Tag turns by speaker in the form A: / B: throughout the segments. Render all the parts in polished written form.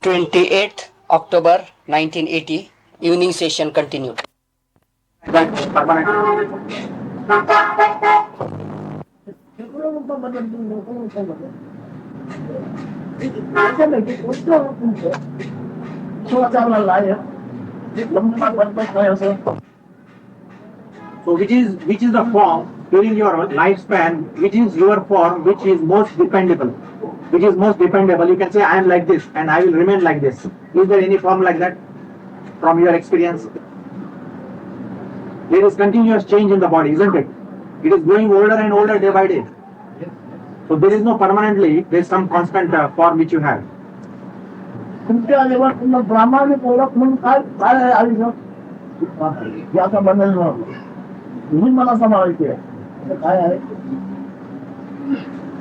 A: 28th October 1980, evening session continued.
B: So which is the form during your lifespan, which is your form, which is most dependable? Which is most dependable? You can say I am like this and I will remain like this. Is there any form like that from your experience? There is continuous change in the body, isn't it? It is growing older and older day by day. So there is no permanently, there is some constant form which you have.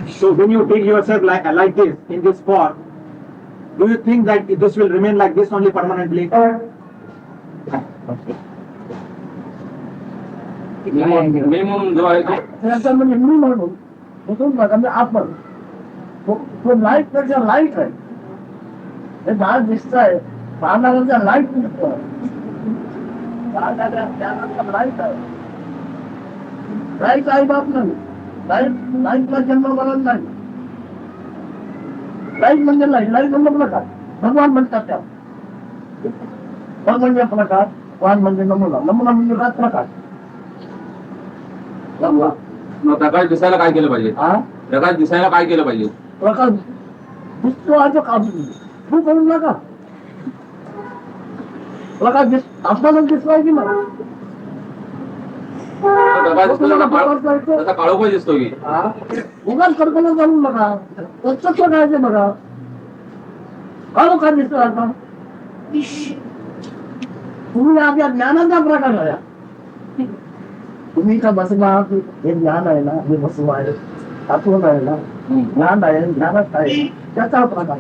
B: So when you take yourself like this, in this form, do you think that this will remain like this only permanently?
C: Minimum जो आहे तो light पेक्षा light आहे हे बाहेर दिसत आहे पाहणाऱ्याचा light दिसतो light आहे लाईट आई बाप नाही लाईटला जन्म मरण नाही लाईट म्हणजे लाईट म्हणजे प्रकाश भगवान म्हणतात त्या भग म्हणजे प्रकाश वाण म्हणजे नमुना म्हणजे काय प्रकाश
D: प्रकाश दिसायला काय केलं पाहिजे? प्रकाश दिसायला काय केलं पाहिजे?
C: प्रकाश दिसतो आहे काम तू करून नका प्रकाश आपल्याला दिसलाय की मला
D: काळोख दिसतो की
C: उगाच कल्पना करू नका प्रत्यक्ष करायचे बघा काळो काय दिसतो आता तुम्ही आपल्या ज्ञानाचा प्रकार आहे तुम्ही का बसला हे ज्ञान आहे ना हे बसू आहे आठवण आहे ना ज्ञान आहे ज्ञानात आहे त्याचा प्रकार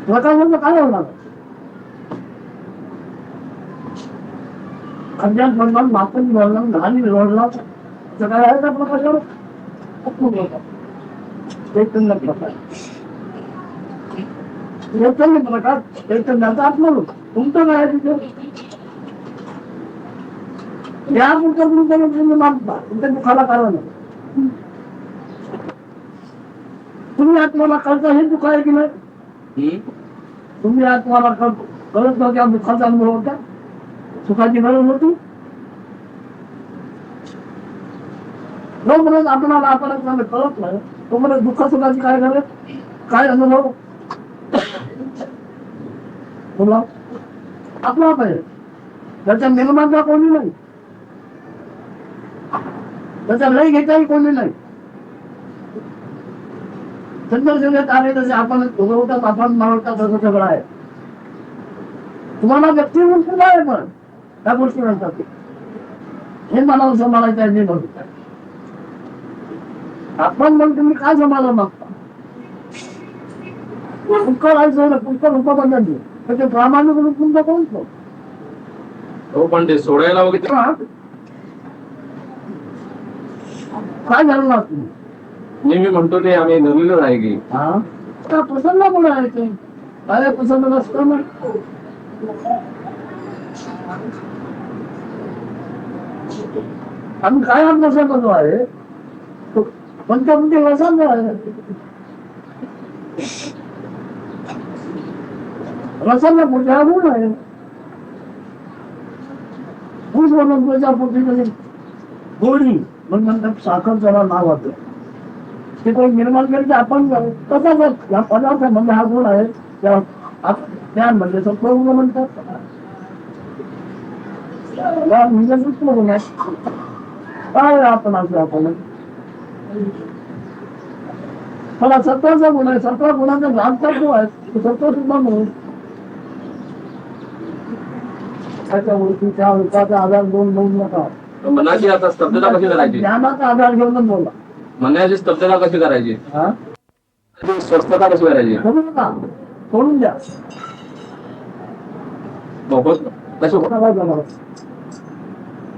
C: प्रकार म्हणजे काय होणार अज्ञान बोलणार मापन बोलणार घाणी बोलणार सगळं आहे का प्रकाशावर चैतन्य प्रकार चैतन्य प्रकार चैतन्याचा आत्मरूप तुमचं काय तिथे या पुढच्या तुम्ही मागता तुमच्या दुःखाला कारण तुम्ही आत्माला कळता हे दुःख आहे की नाही तुम्ही आत्माला कळत नव्हत्या दुःखाचा अनुभव होता सुखाची गरज होती जोपर्यंत आपल्याला आपण कळत नाही तोपर्यंत दुःख सुखाची काय गरज काय अनुभव बोला आपला पाहिजे त्याच्या निर्माता कोणी नाही त्याचा लय घेताही कोणी नाही चंद्रशेखर आहे तसे आपण उगवतात आपण मावळतात असं सगळं आहे तुम्हाला व्यक्ती सुद्धा आहे पण त्या गोष्टी म्हणतात हे मला सांभाळायचं आहे बघितलं आपण मग तुम्ही काय सांभाळा मागता पुष्कळ आहे पुष्कळ उपबंधन त्याचे प्रामाणिक रूप तुमचा कोणतो
D: हो पण ते सोडायला वगैरे
C: काय झालं ना तुम्ही
D: मी म्हणतो ते आम्ही नवीनच आहे की
C: प्रसन्न कोण आहे ते काय प्रसन्न नसतं ना आम्ही काय हा प्रसन्न जो आहे पंचमुखी प्रसन्न आहे रसाला पुढच्या गुण आहे ऊस वनस्पतीच्या पोटी गोडी म्हणून साखर जरा नाव होतं ते कोण निर्माण केलं आपण तसाच या पदार्थामध्ये हा गुण आहे ज्ञान म्हणजे सत्वगुण म्हणतात म्हणजे सत्वगुण आहे काय आपण असं आपण मला सत्वाचा गुण आहे सत्वा गुणाचा जाणतत्व आहे सत्व सुद्धा म्हणून त्याच्या ओळखीच्या ओळखाचा आधार घेऊन बोलू नका
D: मनाची आता स्तब्धता कशी करायची
C: ज्ञानाचा आधार घेऊन बोला
D: मनाची स्तब्धता कशी करायची स्वस्थता कशी करायची
C: करू नका सोडून द्या
D: कशी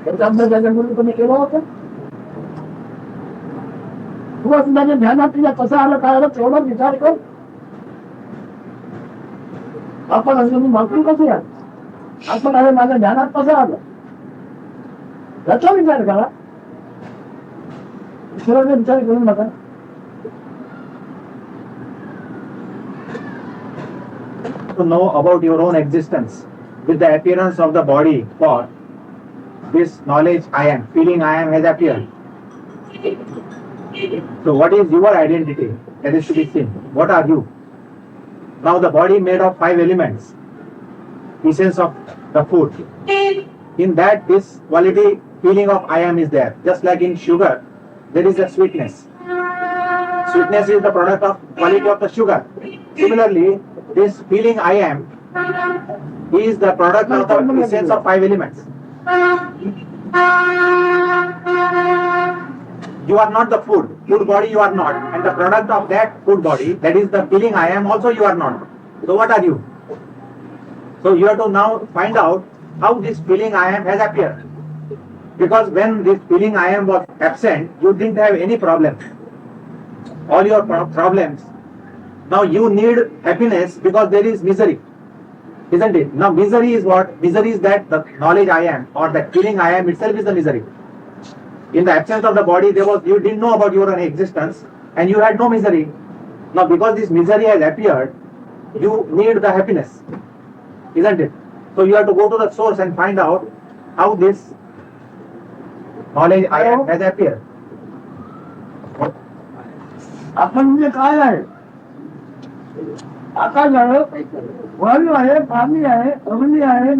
C: त्याचा अभ्यास त्याच्या मुली कोणी केला होता तुला सुद्धा ध्यानात तुझ्या कसं आलं काय आलं तेवढा विचार कर. आपण अजून मागणी कसं या आपण अरे माझ्या ध्यानात कसं आलं याचा विचार करा. ईश्वराचा विचार करू नका.
B: To know about your own existence with the appearance of the body for this knowledge I am, feeling I am has appeared. So what is your identity? That is to be seen. What are you? Now the body made of 5 elements, essence of the food. In that this quality feeling of I am is there. Just like in sugar, there is a sweetness. Sweetness is the product of quality of the sugar. Similarly, this feeling I am is the product of the essence of 5 elements. You are not the food. Food body you are not. And the product of that food body, that is the feeling I am, also you are not. So what are you? So you have to now find out how this feeling I am has appeared. Because when this feeling I am was absent, you didn't have any problem. All your problems. Now you need happiness because there is misery. Isn't it? Now misery is what? Misery is that the knowledge I am or that feeling I am itself is the misery. In the absence of the body, you didn't know about your own existence and you had no misery. Now because this misery has appeared, you need the happiness. Isn't it? So you have to go to the source and find out how this knowledge I am has appeared.
C: आपण म्हणजे काय आहे आकाश आहे वायू आहे पाणी आहे अग्नी आहे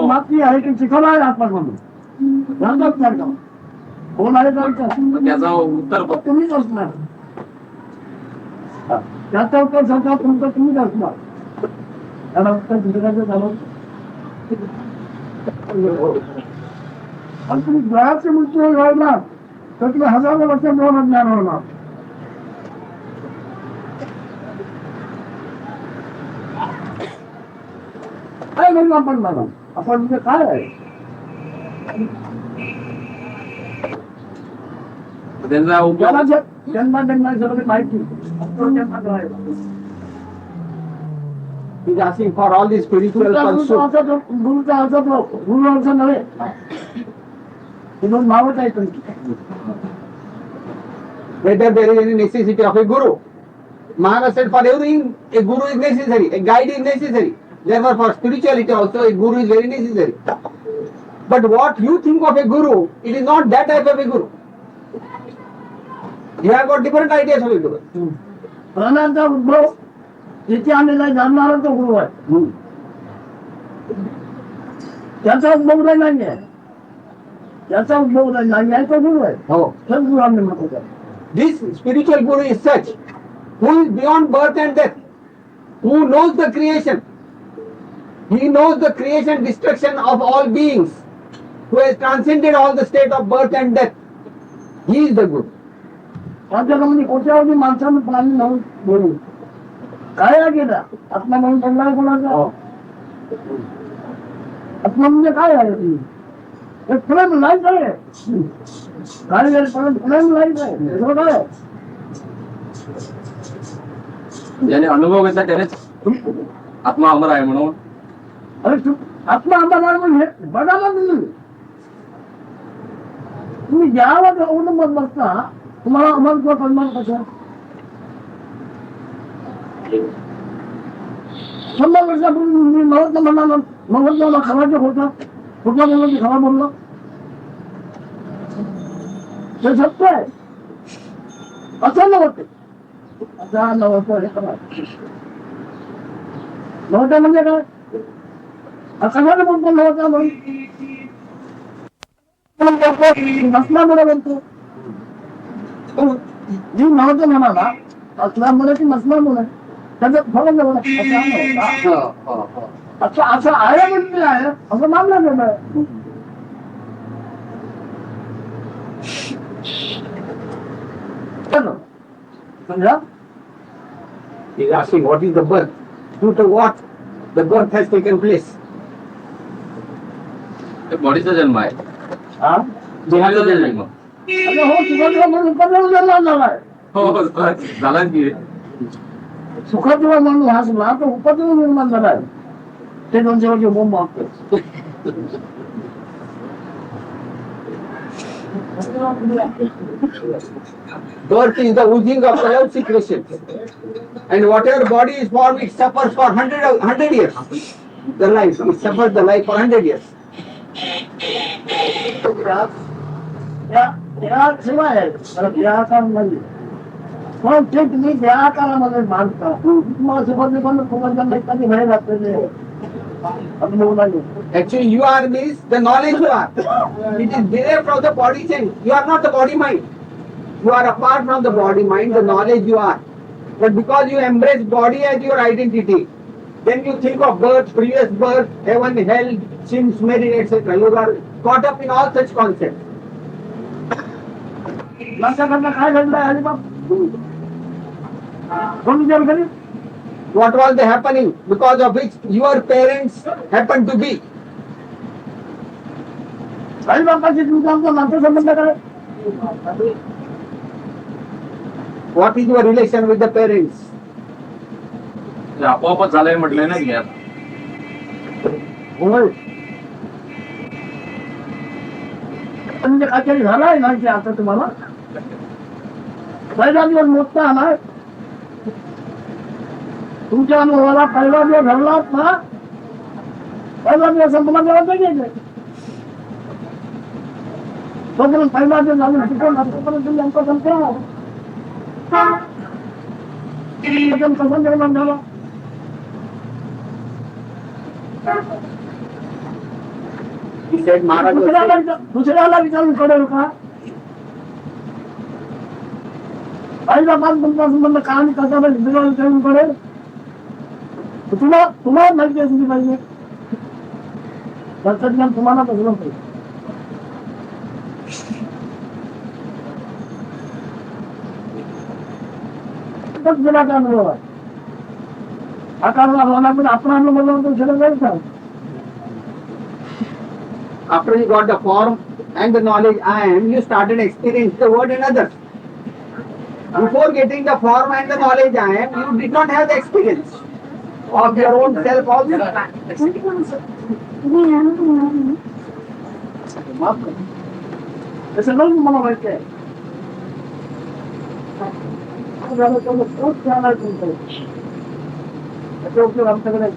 C: माती आहे की शिकवलं आहे आपण म्हणून सांगत नाही का कोण आहे
D: त्याचं उत्तर बघ.
C: तुम्हीच असणार त्याचा उत्तर सांगा तुमचं तुम्हीच असणार त्याला उत्तर दुसऱ्याचं झालं आणि तुम्ही ग्रहाचे मृत्यू घडला तर तुम्ही हजारो वर्ष दोन ज्ञान होणार. काय म्हणून आपण मला आपण म्हणजे काय आहे
D: त्यांचा उपयोग
C: त्याला जन्मा सगळं माहिती
E: He's asking for all these spiritual pursuits.
C: गुरुचा अर्थ गुरु अर्थ नव्हे म्हणून मावत आहे तुमची.
E: Whether there is any necessity of a guru. Maharaj said for everything a guru is necessary, a guide is necessary. Therefore for spirituality also a guru is very necessary. But what you think of a guru, it is not that type of a guru. You have got different ideas of a guru.
C: प्राणांचा उद्भव जिथे आलेला जाणणारा तो गुरु आहे. त्याचा उद्भव नाही आहे त्याचा उद्भव नाही आहे तो गुरु आहे.
E: Oh.
C: सद्गुरू आम्ही म्हणतो.
E: This spiritual guru is such who is beyond birth and death, who knows the creation. He knows the creation, destruction of all beings, who has transcended all the state of birth and death. He is the guru.
C: माझ्याकडे कोट्यावधी माणसानं प्राणी म्हणून बोलू काय गेला आत्मा म्हणून पडला कोणाचा आत्मा म्हणजे काय आहे एक प्रेम लाईट आहे काय प्रेम लाईट आहे काय
D: ज्याने अनुभव घेतला त्यानेच आत्मा अमर आहे म्हणून.
C: अरे आत्मा आम्हाला म्हणजे बघा ना तुम्ही ज्यावर अवलंबत बसता तुम्हाला अमरत्व कळणार कसं. 100 वर्षापूर्वी मी महत्व म्हणाला महत्वाला खराचं होतं कुठला बोललो खरा बोललो ते सत्य आहे असं नव्हते असं नव्हतं हे करा नव्हतं म्हणजे काय कशाला बोलतो नव्हता म्हणून नसल्यामुळे बोलतो जी नव्हतं म्हणाला असल्यामुळे की नसल्यामुळे त्याचं फरक असं असं आहे म्हणजे आहे असं मानलं गेलं. समजा
E: He is asking what is the birth, due to what the birth has taken place.
D: बॉडीचा जन्म आहे
C: हा
D: देहाचा जन्म.
C: अरे हो तुझा म्हणून झालाय
D: हो झाला की
C: सुखाचा म्हणून हसला तर उपद्रव निर्माण झाला ते दोनशे वर्ष बोंब मागतो
E: Birth is the oozing of the love secretion. And whatever body is formed, it suffers for 100 years. The life, it suffers the life for 100 years.
C: या सेवा आहे या आकारामध्ये पण ते तुम्ही त्या आकारामध्ये मानता तुम्हाला सुखाचे पण तुम्हाला कधी भय लागते अनुभव नाही
E: Actually, you are means the knowledge you are. It is derived from the body sense. You are not the body mind. You are apart from the body mind, the knowledge you are. But because you embrace body as your identity, then you think of birth, previous birth, heaven, hell, sins, merit, etc. You are caught up in all such concepts.
C: माणसाकडनं काय घडलं अलिबाग कोण विचार करेल
E: What was the happening because of which your parents happened to be?
C: अलिबागाची तुमचा आमचा नातेसंबंध काय
E: What is your relation with the parents?
D: ते आपोआपच झालंय म्हटलंय ना की यात
C: होय म्हणजे काहीतरी झालाय ना की आता तुम्हाला पहिला दिवस मोठा आलाय तुमच्या अनुभवाला पहिला दिवस घडलात ना पहिला दिवस संपला तेव्हा ते घ्यायचे तोपर्यंत पहिला दिवस झाला तोपर्यंत तुम्ही आमचा संपला कसा निर्माण झाला
E: He said, Maharaj was saying,
C: दुसऱ्याला विचारून कळेल का पहिला पाच तुमचा संबंध काम कसा विचारून कळेल तुम्हाला माहिती असली पाहिजे तंत्रज्ञान तुम्हाला बसलं पाहिजे दिलाचा अनुभव आहे आकार आपण अनुभव दुसरं जायचं
E: after you got the form and the knowledge I am, you started experiencing the word in others. Before getting the form and the knowledge I am, you did not have the experience of your own self also.
C: हे सगळं मला माहिती आहे त्याचा उपयोग आमच्याकडे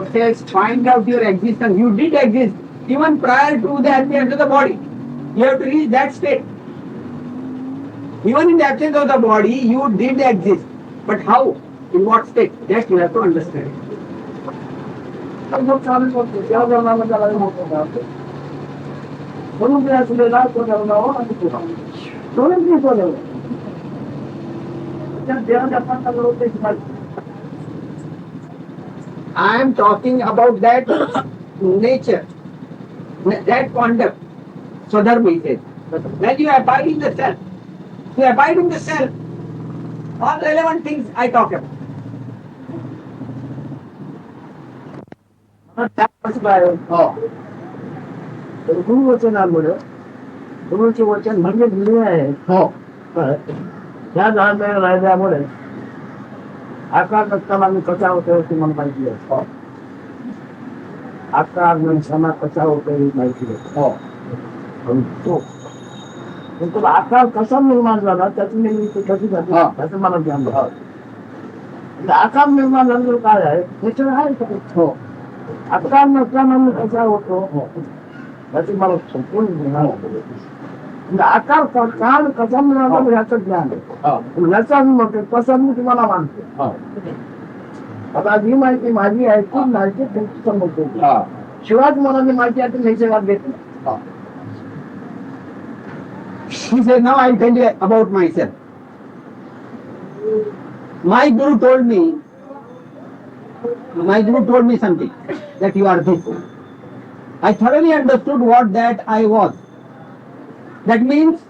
E: It says, find out your existence. You did exist even prior to the appearance of the body. You have to reach that state. Even in the absence of the body, you did exist. But how? In what state? That you have to understand.
C: चालू करतो त्या जन्माला त्याला मोठं म्हणून ते असले राहतो दोन देवाच्या पाठाला होते
E: I am talking about that nature, that conduct. Swadharma he says. When you abide in the self, you abide in the self, all relevant things I talk about.
C: गुरुवचनामुळे गुरुचे वचन म्हणजे गुरु आहे त्या राहिल्यामुळे आकार नसताना मी कसा होतो ती मला माहिती आहे आकार नसताना कसा होतो ही माहिती आहे तो आकार कसा निर्माण झाला त्याची मी कशी झाली त्याचं मला ज्ञान आकार निर्माण झालं काय आहे त्याच्यावर आहे आकार नसताना मी कसा होतो त्याची मला संपूर्ण ज्ञान आकार काळ कसा मिळाला ह्याचं ज्ञान आहे याचा मी म्हणतो तसं मी तुम्हाला मानतो आता जी माहिती माझी आहे ती माहिती तुमची समजतो शिवाय मला माहिती आहे ती मी सेवा घेत
E: He says, now I'll tell you about myself. My Guru told me something, that you are this. I thoroughly understood what that I was. That means,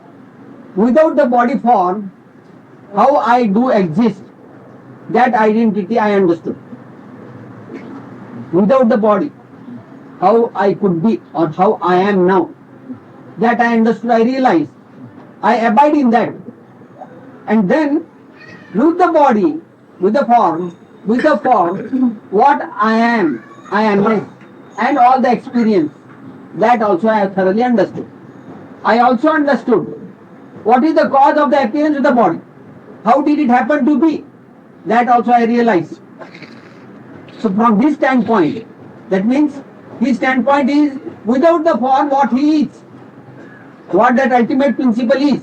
E: without the body form, how I do exist, that identity I understood. Without the body, how I could be or how I am now, that I understood, I realized. I abide in that. And then with the body, with the form, what I am, and all the experience, that also I have thoroughly understood. I also understood what is the cause of the appearance of the body. How did it happen to be? That also I realized. So from this standpoint, that means his standpoint is without the form what he is, what that ultimate principle is.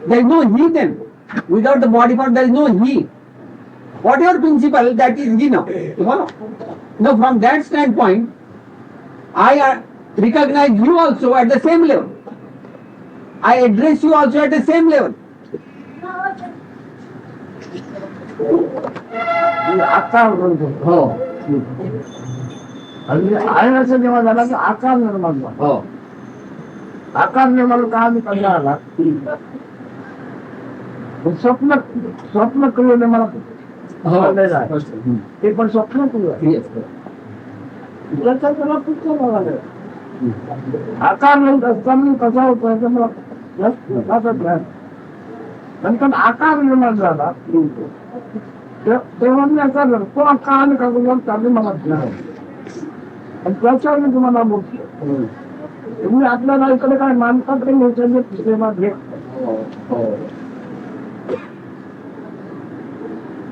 E: There is no he then. Without the body form there is no he. Whatever principle, that is he now. You follow? Now from that standpoint, I recognize you also at the same level. I address you also at the same level.
C: आकार बनतो.
E: हो
C: आणि आयनाचा जेव्हा झाला की आकार निर्माण झाला.
E: हो
C: आकार निर्माण का मी करणार आला. स्वप्न कळले मला कळलेलं आहे. ते पण स्वप्न कळलं. त्याचा त्याला पुस्तक बघायला आकार असताना कसा होतो याचं मला लक्षात नाही. नंतर आकार निर्माण झाला तेव्हा मी असा तो आकार करून चालू मला नाही. आणि त्याच्यावर मी तुम्हाला बोलतो तुम्ही आपल्याला इकडे काय मानतात ते घे.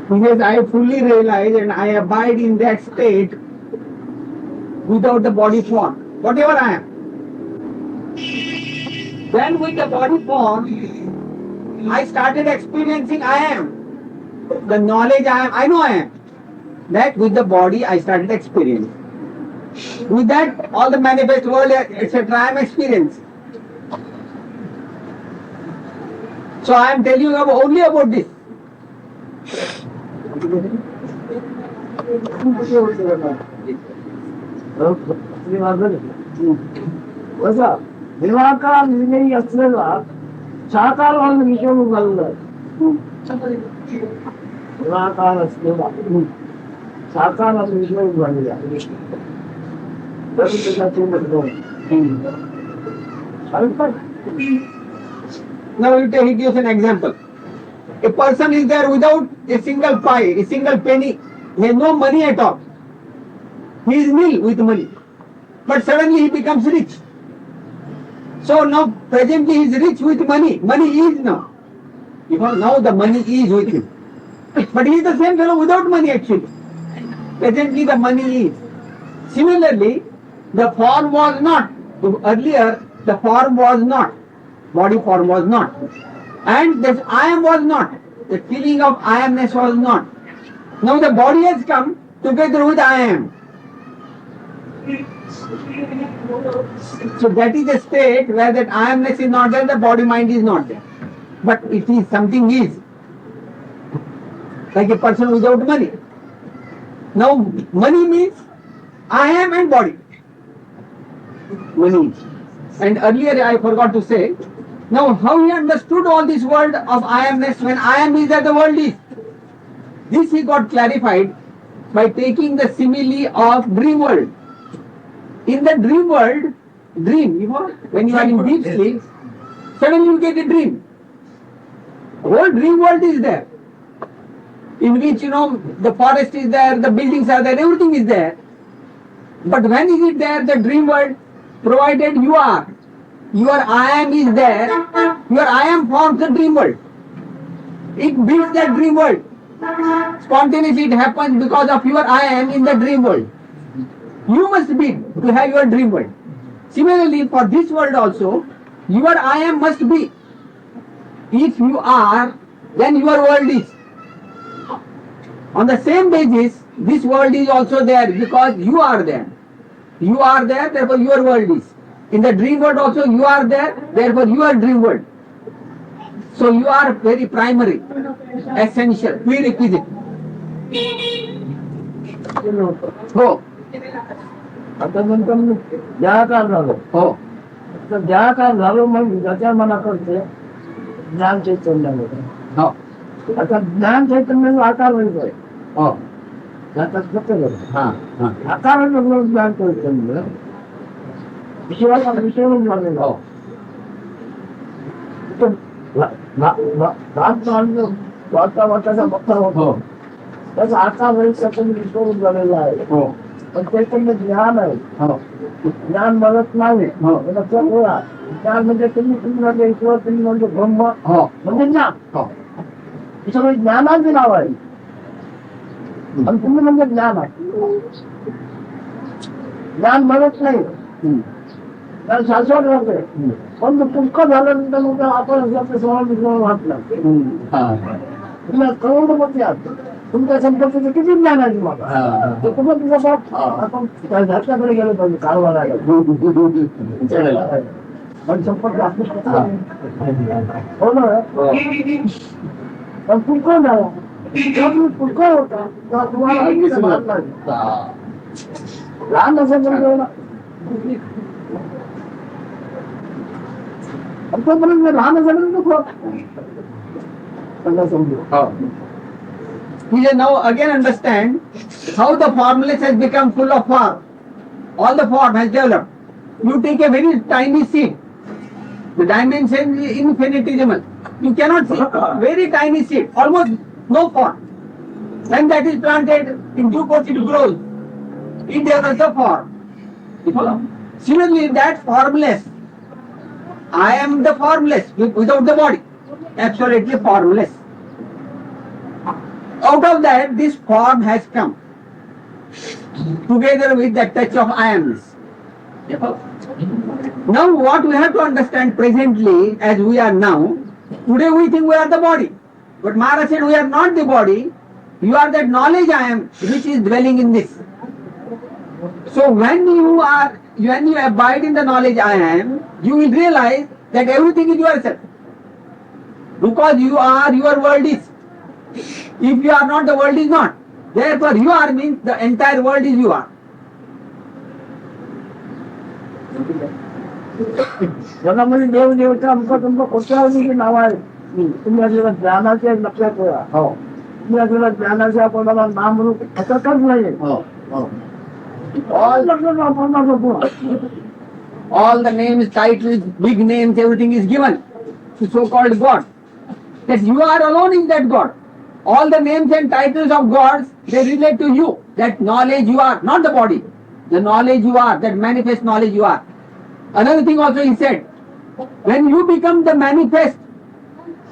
E: Because I fully realize and I abide in that state without the body form, whatever I am. Then with the body form, I started experiencing I am. The knowledge I am, I know I am. That with the body I started experiencing. With that, all the manifest world, etc., I am experiencing. So I am telling you only about this.
C: निराकार निर्णयी असलेला साकार विषय उघडला. निराकार असलेला साकार विषय उघडला.
E: Now you take use an example. A person is there without a single pie, a single penny. He has no money at all. He is nil with money. But suddenly he becomes rich. So now presently he is rich with money. Money is now. Because now the money is with him. But he is the same fellow without money actually. Presently the money is. Similarly, the form was not. Earlier the form was not. Body form was not. And this I am was not. The feeling of I amness was not. Now the body has come together with I am. So that is the state where that I amness is not there, the body mind is not there. But it is something is. Like a person without money. Now money means I am and body. Money. And earlier I forgot to say, now how he understood all this world of I amness when I am is that the world is. This he got clarified by taking the simile of dream world. In the dream world, when you are in deep sleep, suddenly you get a dream. The whole dream world is there. In which the forest is there, the buildings are there, everything is there. But when is it there, the dream world? Provided you are. Your I am is there, your I am forms the dream world. It builds that dream world. Spontaneously it happens because of your I am in the dream world. You must be to have your dream world. Similarly, for this world also, your I am must be. If you are, then your world is. On the same basis, this world is also there because you are there. You are there, therefore your world is. In the dream world also you are there, therefore you are dream world. So you are very primary, essential, prerequisite. हो
C: आता नंतर मी ज्याकार झालो.
E: हो
C: तर ज्याकार झालो मग ज्याच्या मनाकडचे ज्ञान चैतन्य होतं.
E: हो
C: आता ज्ञान चैतन्य आकार होईल.
E: हो
C: त्याचा सत्य झालं.
E: हां हां
C: आकार ज्ञान चैतन्य विषयाचा विषय झालेला.
E: हो
C: तो वाटाचा मोठा होतो त्याचा आता वेळी सतत विश्वरूप झालेला आहे पण त्याच्यामध्ये ज्ञान आहे ज्ञान मदत नाही लक्षात ठेवा ज्ञान म्हणजे तुम्ही म्हणजे ईश्वर तुम्ही म्हणजे ब्रह्म म्हणजे ज्ञान हे सगळं ज्ञानाचे नाव आहे आणि तुम्ही म्हणजे ज्ञान आहे ज्ञान मदत नाही ज्ञान शाश्वत होते पण पुष्कळ झाल्यानंतर मग आपण समोर वाटलं तुम्ही करोडपती आहात तुमच्या संपत्तीचं किती ज्ञान आहे तुम्हाला तुम्हाला तुझा बाप आपण घरच्याकडे गेलो पाहिजे कारवारायला पण संपत्ती आपली हो ना पण पुष्कळ झाला पुष्कळ होता तेव्हा तुम्हाला लहान असं समजवलं आमच्यापर्यंत लहान झालं नको समजू
E: You now again understand how the formless has become full of form. All the form has developed. You take a very tiny seed. The dimension is infinitesimal. You cannot see very tiny seed, almost no form. When that is planted, in due course it grows. It develops the form. You follow? Similarly, that formless. I am the formless without the body. Absolutely formless. Out of that, this form has come together with that touch of I amness. Now what we have to understand presently as we are now, today we think we are the body. But Maharaj said we are not the body, you are that knowledge I am which is dwelling in this. So when you abide in the knowledge I am, you will realize that everything is yourself. Because you are, your world is. If you are not, the world is not. Therefore, you are means the entire world is you are.
C: जगामध्ये देव देवता आमचा तुमचं कोट्यावधी नाव आहे तुम्ही असलेल्या ज्ञानाचे लक्षात ठेवा तुम्ही असलेल्या ज्ञानाचे आपल्याला नामरूप हरकत नाही
E: All the names, titles, big names, everything is given to so-called God. That you are alone in that God. All the names and titles of gods, they relate to you. That knowledge you are, not the body. The knowledge you are, that manifest knowledge you are. Another thing also he said, when you become the manifest,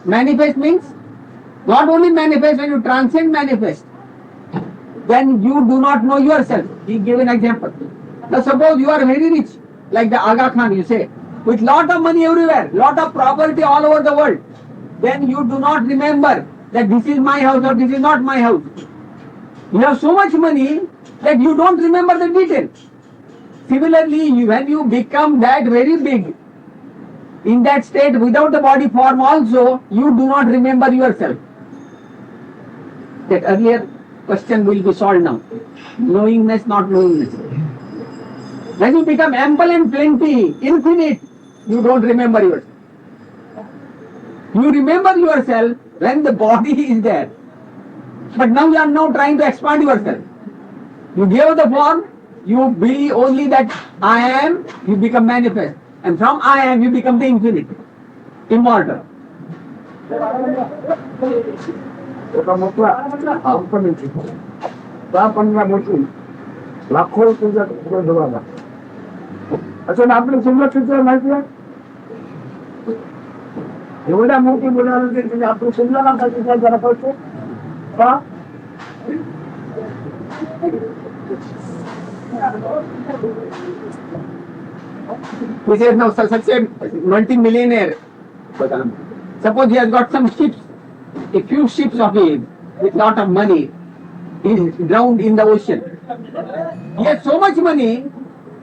E: manifest means not only manifest, when you transcend manifest, then you do not know yourself. He gave an example. Now suppose you are very rich, like the Aga Khan you say, with lot of money everywhere, lot of property all over the world, then you do not remember that this is my house or this is not my house. You have so much money that you don't remember the details. Similarly, when you become that very big, in that state without the body form also, you do not remember yourself. That earlier question will be solved now. Knowingness, not knowingness. When you become ample and plenty, infinite, you don't remember yourself. You remember yourself when the body is there. But now you are now trying to expand yourself. You give the form, you be only that I am, you become manifest. And from I am, you become the infinite, immortal.
C: एका मोठ्या कंपनीची 10-15 मोठी लाखो रुपयाचा धोरण असं आपलं समजा चित्र माहिती आहे एवढ्या मोठी बोलायला म्हणजे आपण समजा ना काय जरा पडतो का
E: He says now such a multi-millionaire, suppose he has got some ships, a few ships of his with lot of money, he is drowned in the ocean. He has so much money,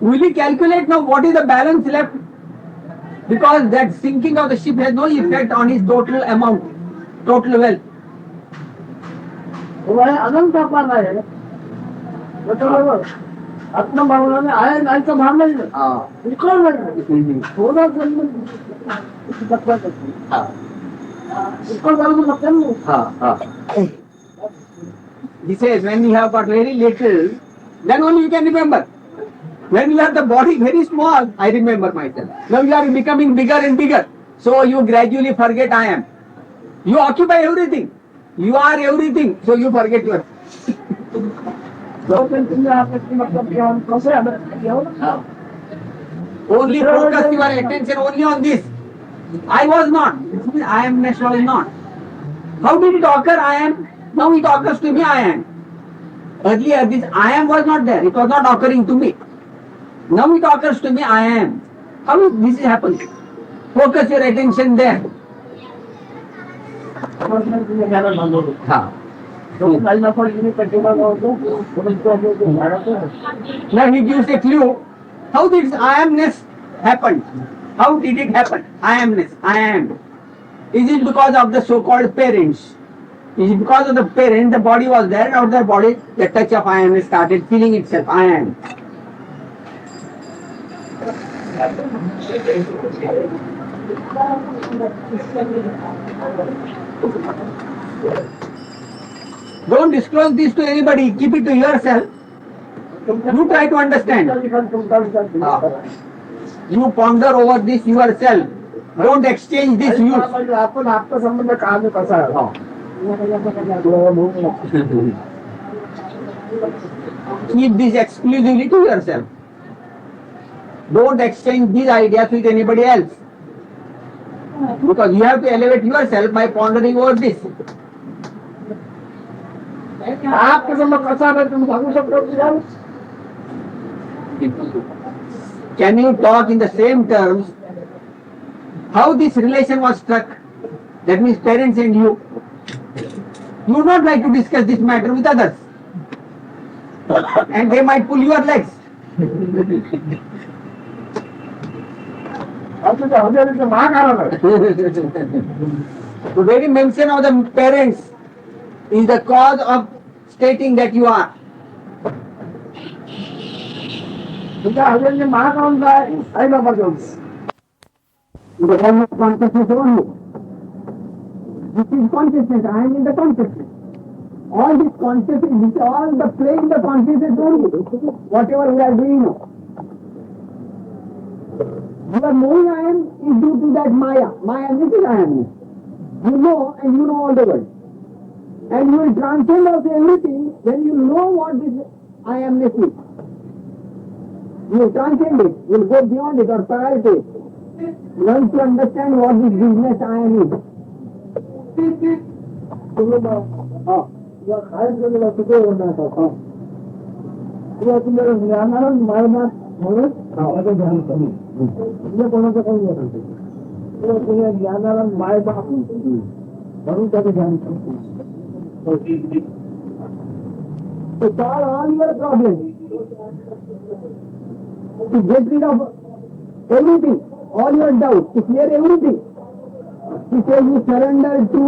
E: will he calculate now what is the balance left? Because that sinking of the ship has no effect on his total amount, total wealth.
C: अनंत अपार आहे बरोबर आत्मभावनाने आहे नाही तर भाव नाही थोडा
E: He says when you have got very little, then only you can remember. When you have the body very small, I remember myself. Now you are becoming bigger and bigger. So you gradually forget I am. You occupy everything. You are everything. So you forget your. Only focus your attention only on this. I was not. I amness was not. How did it occur? I am. Now it occurs to me. I am. Earlier this I am was not there. It was not occurring to me. Now it occurs to me. I am. How is this happening? Focus your attention there. हाँ. Now he gives a clue. How did I amness happen? How did it happen? I amness. I am. Is it because of the so-called parents? Is it because of the parents, the body was there, or the body, the touch of I am started feeling itself, I am. Don't disclose this to anybody, keep it to yourself. You try to understand. You ponder over this yourself. Don't exchange this use. Keep this exclusively to yourself. Don't exchange these ideas with anybody else. Because you have to elevate yourself by pondering over this. Can you talk in the same terms how this relation was struck? That means parents and you. You would not like to discuss this matter with others. And they might pull your legs. The very mention of the parents is the cause of stating that you are. The form of consciousness only. This is consciousness, I am in the consciousness. All this consciousness, this is all the play in the consciousness only. Whatever we are doing now. Your knowing I am is due to that Maya. Maya, this is I am. You know and you know all the world. And you will transcend also everything when you know what this I amness is. You will transcend it, you will go beyond it or parallel to it. Learn to understand what this business I am is. To solve all your problems, to get rid of everything, all your doubts, to clear everything, to say you surrender to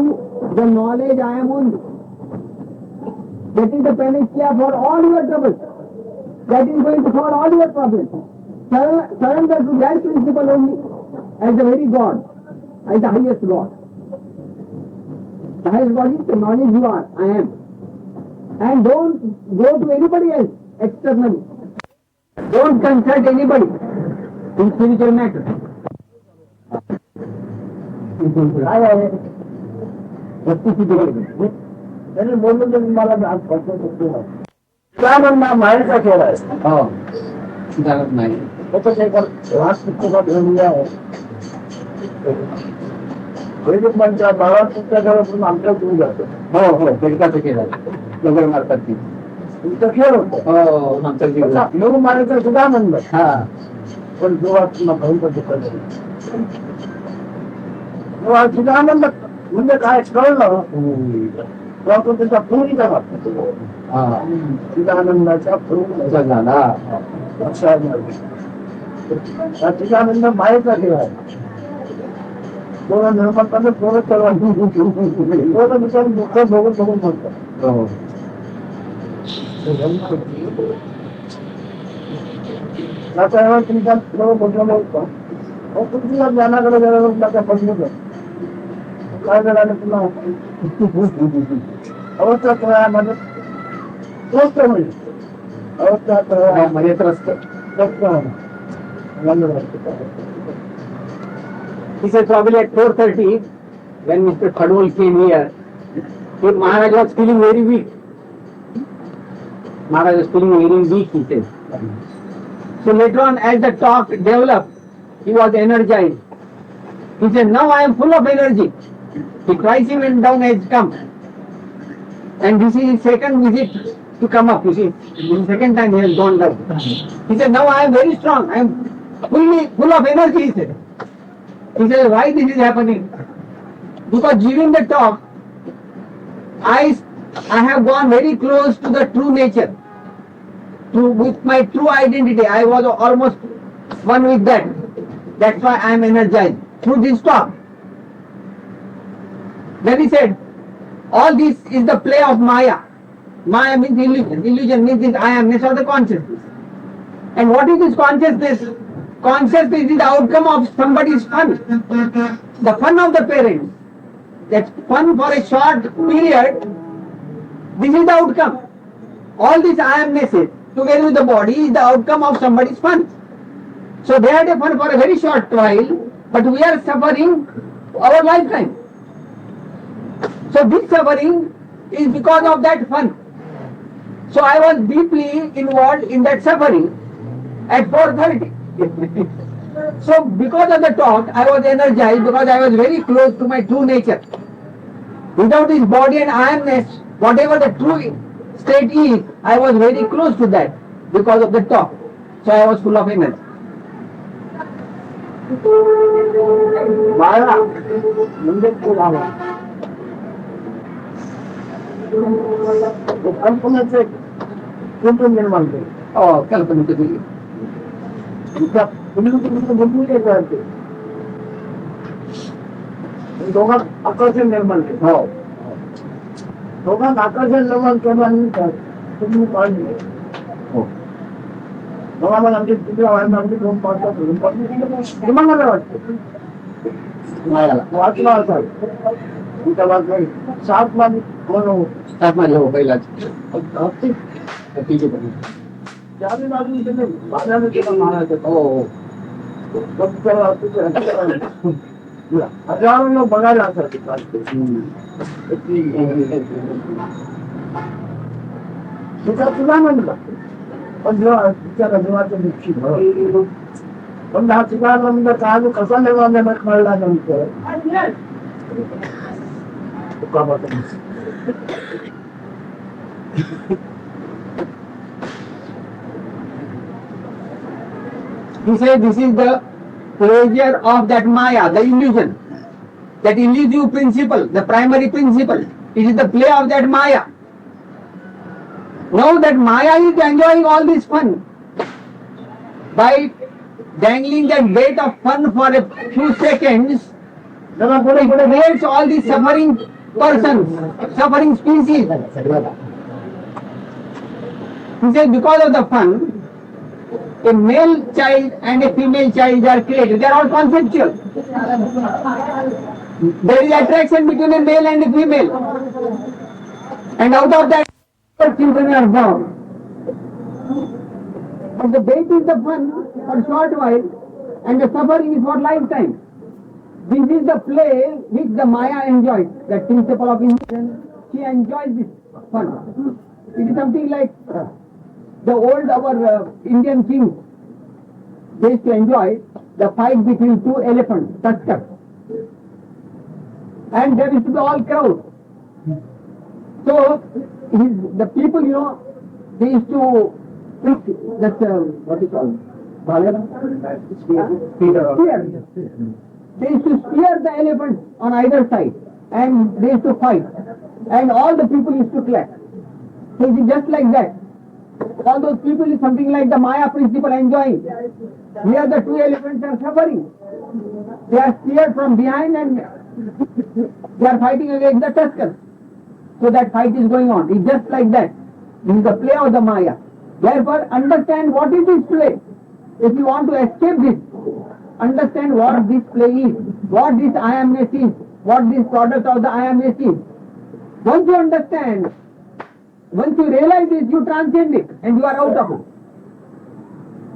E: the knowledge I am only. That is the panacea for all your troubles. That is going to solve all your problems. Surrender to that principle only as the very God, as the highest God. The highest God is the knowledge you are, I am. And don't go to anybody else externally. Don't consult anybody in spiritual matters.
C: मायेचा खेळ आहे.
A: हो, जाणत नाही.
C: वैदिक मंत्र बाळा तुमच्या घरातून आमच्या दूर जातो.
A: हो हो, बेडकाचं केलं दगड मारतात ती.
C: तुमचा खेळ होतो.
A: हो, नंतर जीवला.
C: योग मारायचा सुद्धा आनंद.
A: हा,
C: पण देवातून भयंकर दुःख झालं. तेव्हा सुद्धा आनंद म्हणजे काय कळलं तेव्हा तो त्याचा पूर्वीचा वाटतो.
A: हा,
C: सुद्धा आनंदाच्या पूर्वीचा
A: झाला.
C: तिचा आनंद मायेचा खेळ आहे. कोणा निर्माताने कोणा सर्वांनी कोणा विचार दुःख बघून बघून म्हणतात.
A: हो,
C: त्याचा तुमच्या सर्व बोललेलं होतं. तुमच्या ज्ञानाकडे गेल्यावर त्याच्या बदलून काय झालं तुला अवस्था त्रयामध्ये स्वस्त होईल. अवस्था त्रयामध्ये
A: मध्ये त्रस्त.
E: He said probably at 4:30, when Mr. Khadol came here, Maharaj was feeling very weak. Maharaj was feeling very weak, he said. So later on, as the talk developed, he was energized. He said, now I am full of energy. The crisis went down has come. And this is his second visit to come up, you see. This is the second time he has gone down. He said, now I am very strong. I am full of energy, he said. He said, why this is happening? Because during the talk, I have gone very close to the true nature. With my true identity, I was almost one with that. That's why I am energized through this talk. Then he said, all this is the play of Maya. Maya means illusion. Illusion means this I amness or the consciousness. And what is this consciousness? Consciousness is the outcome of somebody's fun. The fun of the parents. That fun for a short period, this is the outcome. All this I amness together with the body is the outcome of somebody's fun. So they had a fun for a very short while, but we are suffering our lifetime. So this suffering is because of that fun. So I was deeply involved in that suffering at 4:30. So because of the talk, I was energized because I was very close to my true nature. Without this body and I amness, whatever the true state is, I was very close to that because of the talk. So I was full of energy.
C: Maya, ಮುಂದೆ ಕೂಡಾವ. कल्पनेचे कुठून निर्माण केले?
E: कल्पनेचं दिली.
C: दोघांत आकर्षण निर्माण केलं.
E: हो.
C: दोघांत आकर्षण निर्माण केल्यानंतर तुम्ही पाहिजे दोघांना आमची तिथे आमची दोन पाडतात तुम्हाला वाटतं वाचला असा तुमच्या वाचला 7 मध्ये कोण
E: सात माझ्या हो पहिलाच
C: चारी बाजून त्याने भाड्याने केला महाराज
E: हो
C: हजारो बघायला असायचे तिचा तुला म्हणला पण जेव्हा तिच्या रजवाचं निश्चित पण हा तिला म्हणजे काय कसा निर्माण कळला नंतर
E: He said this is the pleasure of that Maya, the illusion, that illusive principle, the primary principle. It is the play of that Maya. Now that Maya is enjoying all this fun by dangling that bait of fun for a few seconds. It creates all these suffering persons, suffering species. He said because of the fun, a male child and a female child are created. They are all conceptual. There is attraction between a male and a female. And out of that, children are born. But the bait is the fun for a short while, and the suffering is for lifetime. This is the play which the Maya enjoys, the principle of illusion. She enjoys this fun. It is something like the old our Indian kings, they used to enjoy the fight between two elephants, satsangs. And there used to be all crowd. So the people, they used to pick that what is called spear. They used to spear the elephants on either side, and they used to fight, and all the people used to clap. So it is just like that. All those people is something like the Maya principle enjoying. Here the two elephants are suffering. They are speared from behind and they are fighting against the tuskers. So that fight is going on. It's just like that. This is the play of the Maya. Therefore, understand what is this play. If you want to escape this, understand what this play is, what this I amness is, what this product of the I amness is. Once you understand, once you realize this, you transcend it and you are out of it.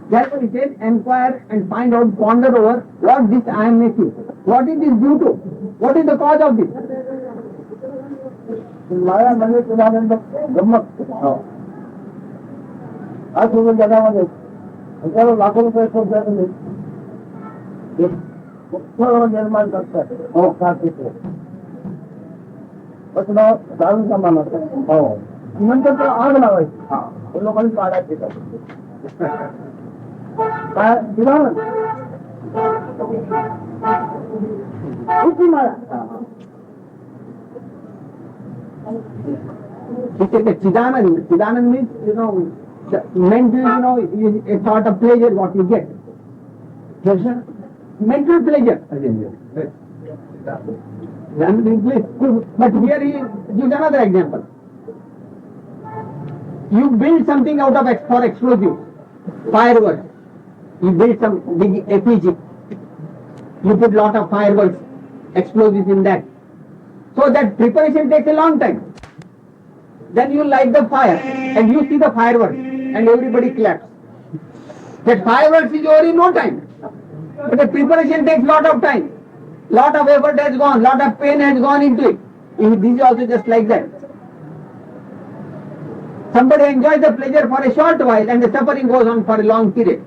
E: Therefore he says, inquire and find out, ponder over what this I amness is. What is this due to? What is the cause of this?
C: माया म्हणजे चिदानंद गंमत आज सोडून जगामध्ये हजारो लाखो रुपये खर्च झालेले एक मोठं निर्माण करतात हो कार्तिक पण जाणून समान असतं हो नंतर तो आग लावायची लोकांनी काढायचे काय चिदानंद माया
E: He said that Chidanand means, mental, is a sort of pleasure what you get. Pleasure? Mental pleasure. But here he gives another example. You build something out of for explosive, fireworks. You build some big effigy. You put lot of fireworks, explosives in that. So that preparation takes a long time. Then you light the fire and you see the fireworks and everybody claps. That fireworks is over in no time. But the preparation takes lot of time. Lot of effort has gone, lot of pain has gone into it. This is also just like that. Somebody enjoys the pleasure for a short while and the suffering goes on for a long period.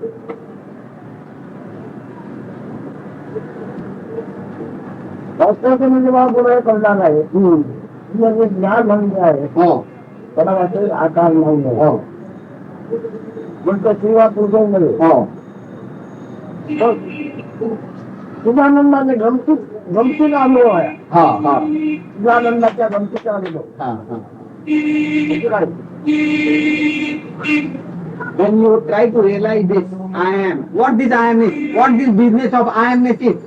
C: शास्त्राचं म्हणजे मला पुढे कळणार आहे म्हणजे ज्ञान म्हणजे आहे त्याला वाटतं आकार नाही आहे म्हणतो शिवा पूजवमध्ये चिदानंदाने गमतीचा अनुभव आहे चिदानंदाच्या गमतीचा अनुभव
E: When you try to realize this I am, what this I am is, what this business of I amness is,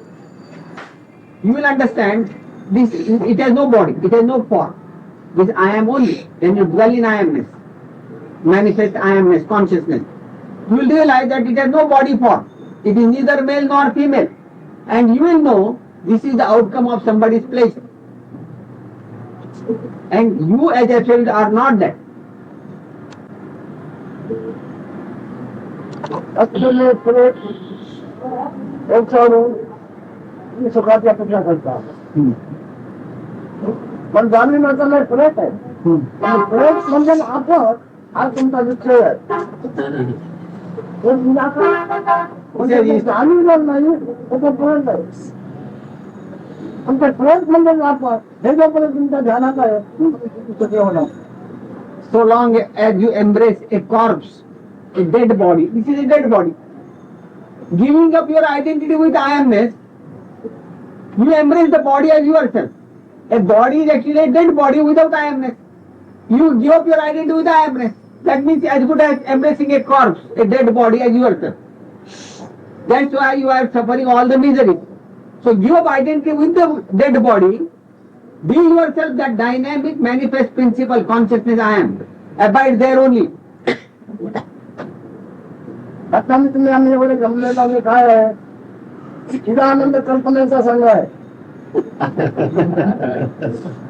E: you will understand this, it has no body, it has no form. This I am only. When you dwell in I amness, manifest I amness, consciousness, you will realize that it has no body form. It is neither male nor female. And you will know this is the outcome of somebody's pleasure. And you as a child are not that.
C: असलेले प्रेत एक सोडून सुखाची अपेक्षा करतात पण जाणून नाही प्रेत आहे प्रेत म्हणजे आपण हा तुमचा विषय आहे जाणून नाही तर प्रेत आहे पण ते प्रेत म्हणजे आपण हे जोपर्यंत तुमच्या ध्यानात आहे होणार.
E: So long as you embrace a corpse, a dead body, this is a dead body. Giving up your identity with I amness, you embrace the body as yourself. A body is actually a dead body without I amness. You give up your identity with I amness. That means as good as embracing a corpse, a dead body as yourself. That's why you are suffering all the misery. So give up identity with the dead body. Be yourself that dynamic manifest principle, consciousness I am. Abide there only.
C: आता मी तुम्ही आम्ही एवढे जमलेलो आम्ही काय आहे चिदानंद कल्पनेचा संघ आहे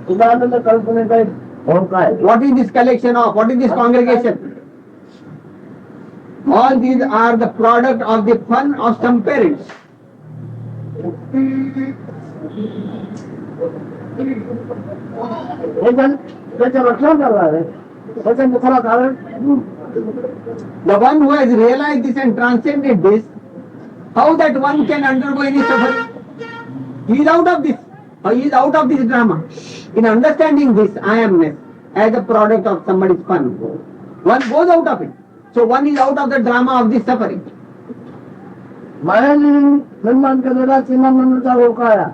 C: चिदानंद कल्पनेचा एक भोग आहे.
E: What is this collection of? What is this congregation? All these are the product of the fun of some parents.
C: हे जण त्याच्या रक्षण करणार आहे त्याच्या मुखाला कारण
E: The one who has realized this and transcended this, how that one can undergo any suffering? He is out of this. He is out of this drama. In understanding this I amness as a product of somebody's fun, one goes out of it. So one is out of the drama of this suffering.
C: मायाने निर्माण केलेला चिदानंदाचा Rokaya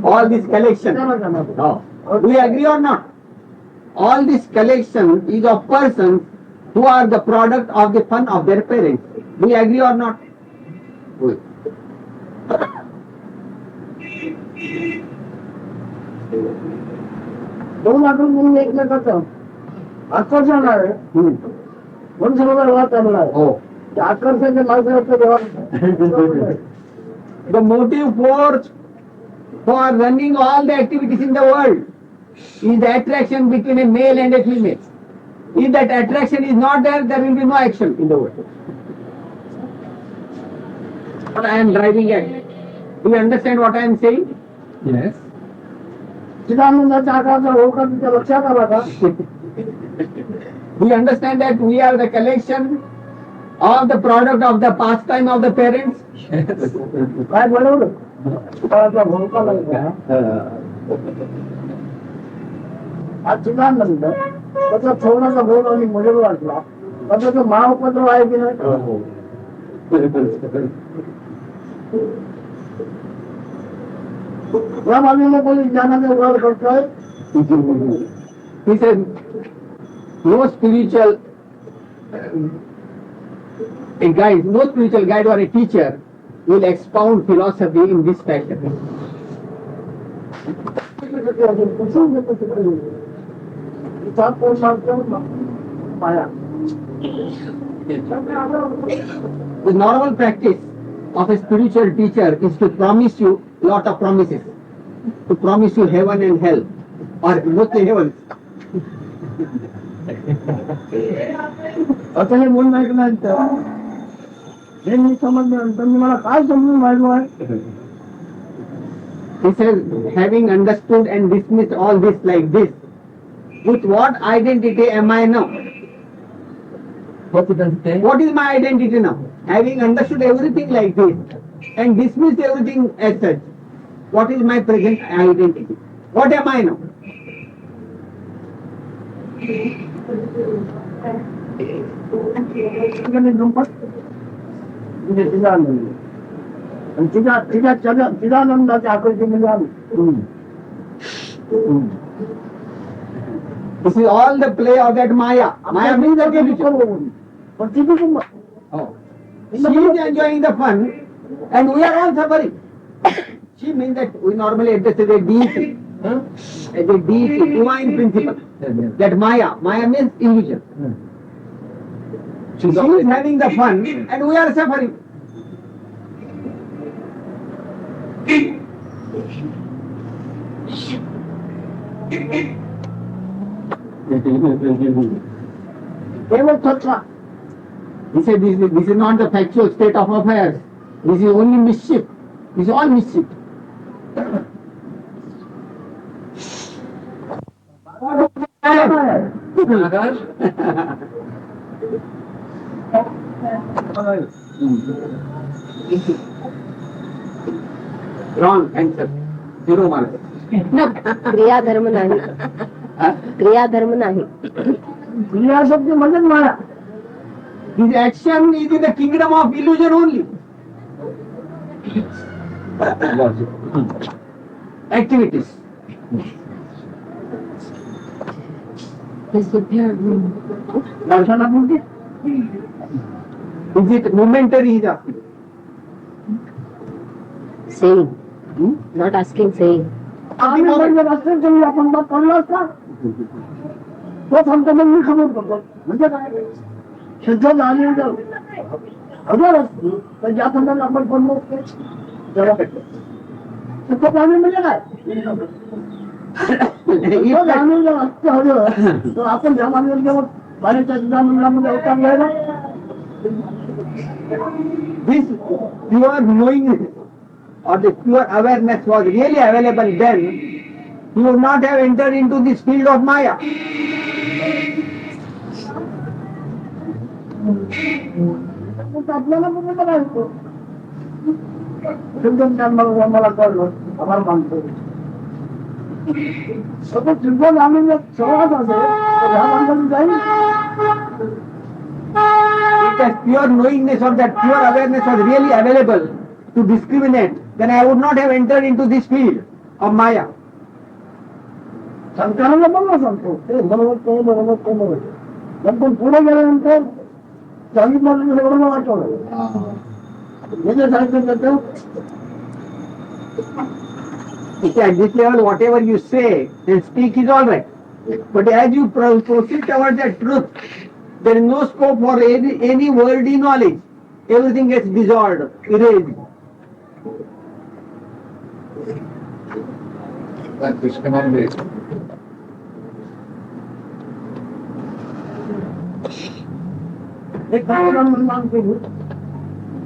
E: All this collection. Do we agree or not? All this collection is of persons who are the product of the fun of their parents. Do we agree or not?
C: दोन आठवण म्हणून एकमेकाचं आकर्षण आहे म्हणून सगळं व्यवहार चालला आहे ते आकर्षण माणसाचं व्यवहार
E: The motive force for running all the activities in the world is the attraction between a male and a female. If that attraction is not there, there will be no action in the world. What I am driving at. Do you understand what I am saying?
A: Yes.
C: चिदानंदाच्या आकाराचा होकार तुमच्या लक्षात आला का?
E: Do you understand that we are the collection of the product of the pastime of the parents?
C: काय बनवलं? चिदानंदाचा होकार लागला. हा चिदानंद त्याचा थोडासा बोल आणि मजल वाटला. त्याचं महाउपद्रव आहे की नाही? या बाजूला कोणी ज्ञानाचा उघाड करतोय?
E: He said, no spiritual no spiritual guide or a teacher will expound philosophy in this fashion.
C: Maya.
E: The normal practice of a spiritual teacher is to promise you lot of promises. To promise you heaven and hell. Or mostly heaven.
C: आता हे बोलणं ऐकल्यानंतर हे मी समजल्यानंतर मी मला काय समजून राहिलो आहे?
E: He says, having understood and dismissed all this like this, with what identity am I now?
A: What does it say?
E: What is my identity now? Having understood everything like this and dismissed everything as such, what is my present identity? What am I now?
C: ठिकाणी दुप्पट म्हणजे चिदानंद आणि चिदानंदाच्या आकृतीमध्ये आलो.
E: This is all the play of that Maya. Maya means that
C: पण तिथे पण
E: she is enjoying the fun and we are all suffering. She means that we normally address as a deity. As a deity, divine principle. That Maya means illusion. She is having the fun and we are suffering.
C: केवळ सत्ता.
E: He said this is not the factual state of affairs. This is only mischief. This is all mischief. Wrong answer. 0 mark.
F: क्रियाधर्म नाही. क्रियाधर्म नाही.
C: क्रियाशक्ती म्हणजेच माया.
E: His action is in the kingdom of illusion only. Activities.
C: दर्शनापुरती
E: Is it momentary? He is asking.
F: Saying. Not asking, saying.
C: आम्ही म्हणजे रस्ते तरी आपण मग पडलो असता तो सांगतो मग मी खबर करतो म्हणजे काय शुद्ध झाली हजार असते तर ज्या पंधात आपण पडलो असतो तेव्हा शुद्ध पाणी म्हणजे काय शुद्ध जाणून जर असतं हवं तर आपण ज्या मानवर जेव्हा पाण्याच्या सुधामंडळामध्ये अवतार घ्यायला
E: This pure knowingness or the pure awareness was really available then, he would not have entered into this field of Maya.
C: आपल्याला कुठे करायचं शुद्ध ज्ञान मला कळलं आभार मानतो सतत शुद्ध जाणून जर सहवास असेल तर ह्या माणसाने जाईल.
E: If that pure knowingness or that pure awareness was really available to discriminate, then I would not have entered into this field of Maya.
C: संतानाला पण ना सांगतो ते बरोबर तो बरोबर तो बरोबर पण पण पुढे गेल्यानंतर सांगितलं बरोबर वाटवलं म्हणजे सांगितलं त्याचं
E: At this level, whatever you say and speak is all right. But as you proceed towards that truth, there is no scope for any worldly knowledge. Everything gets dissolved, erased.
A: Krishna Mandir.
C: एक कल्पना निर्माण केली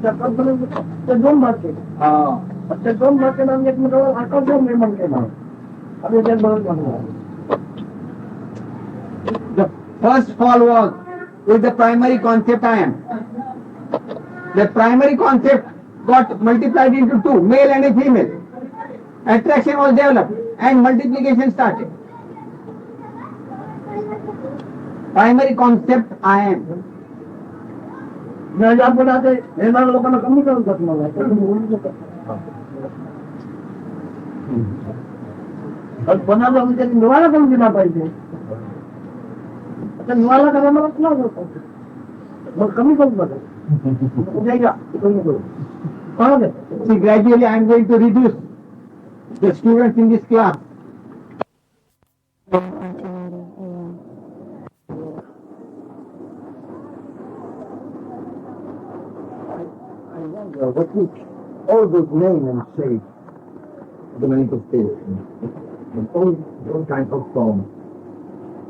C: त्या कल्पनेत ते दोन भाग केले ते दोन भाग केल्याने एकमेकांवर आकर्षण निर्माण केलं आणि ते बरोबर म्हणलं
E: The first fall was with the primary concept I am. The primary concept got multiplied into two, male and a female. Attraction was developed and multiplication started. Primary concept I am.
C: म्हणजे आपण आता येणाऱ्या लोकांना कमी करून टाकणार आहे कोणाला म्हणजे निवारा करून दिला पाहिजे आता निवारा करायला मला त्रास होतो मग कमी करून बघा उद्या या कमी करू
E: See, gradually I am going to reduce the students in this class.
A: What is all those names and shapes, the manifestation, and all kinds of forms?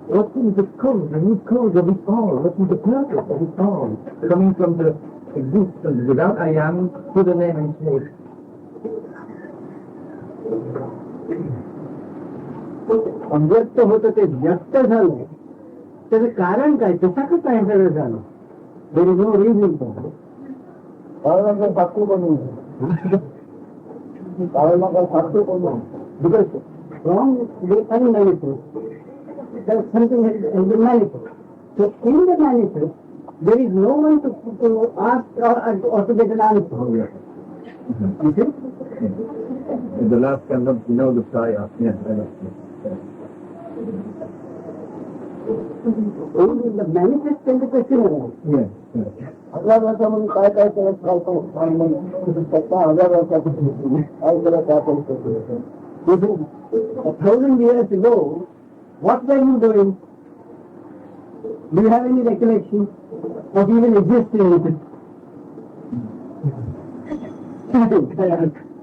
A: What is the cause, the root cause of it all? What is the purpose of it all? Coming from the existence without I am to the name and shape.
E: अव्यक्त होतं ते व्यक्त झालं त्याचं कारण काय कसा कसं एंटर झालं देर इज नो रिझन
C: सातू बनवून सातू बनवून
E: because from the unmanifest there is something in the manifest. So in the manifest there is no one to ask or to get an answer. You see?
A: The last cannot know the fire. Yes, I know.
E: Only the manifest can be questionable.
A: Yes, yes.
C: 1000 वर्षामध्ये काय काय करत राहतो स्वतः 1000 वर्षापासून काय करत राहतो
E: 1,000 years ago, what were you doing? Do you have any recollection of even existing?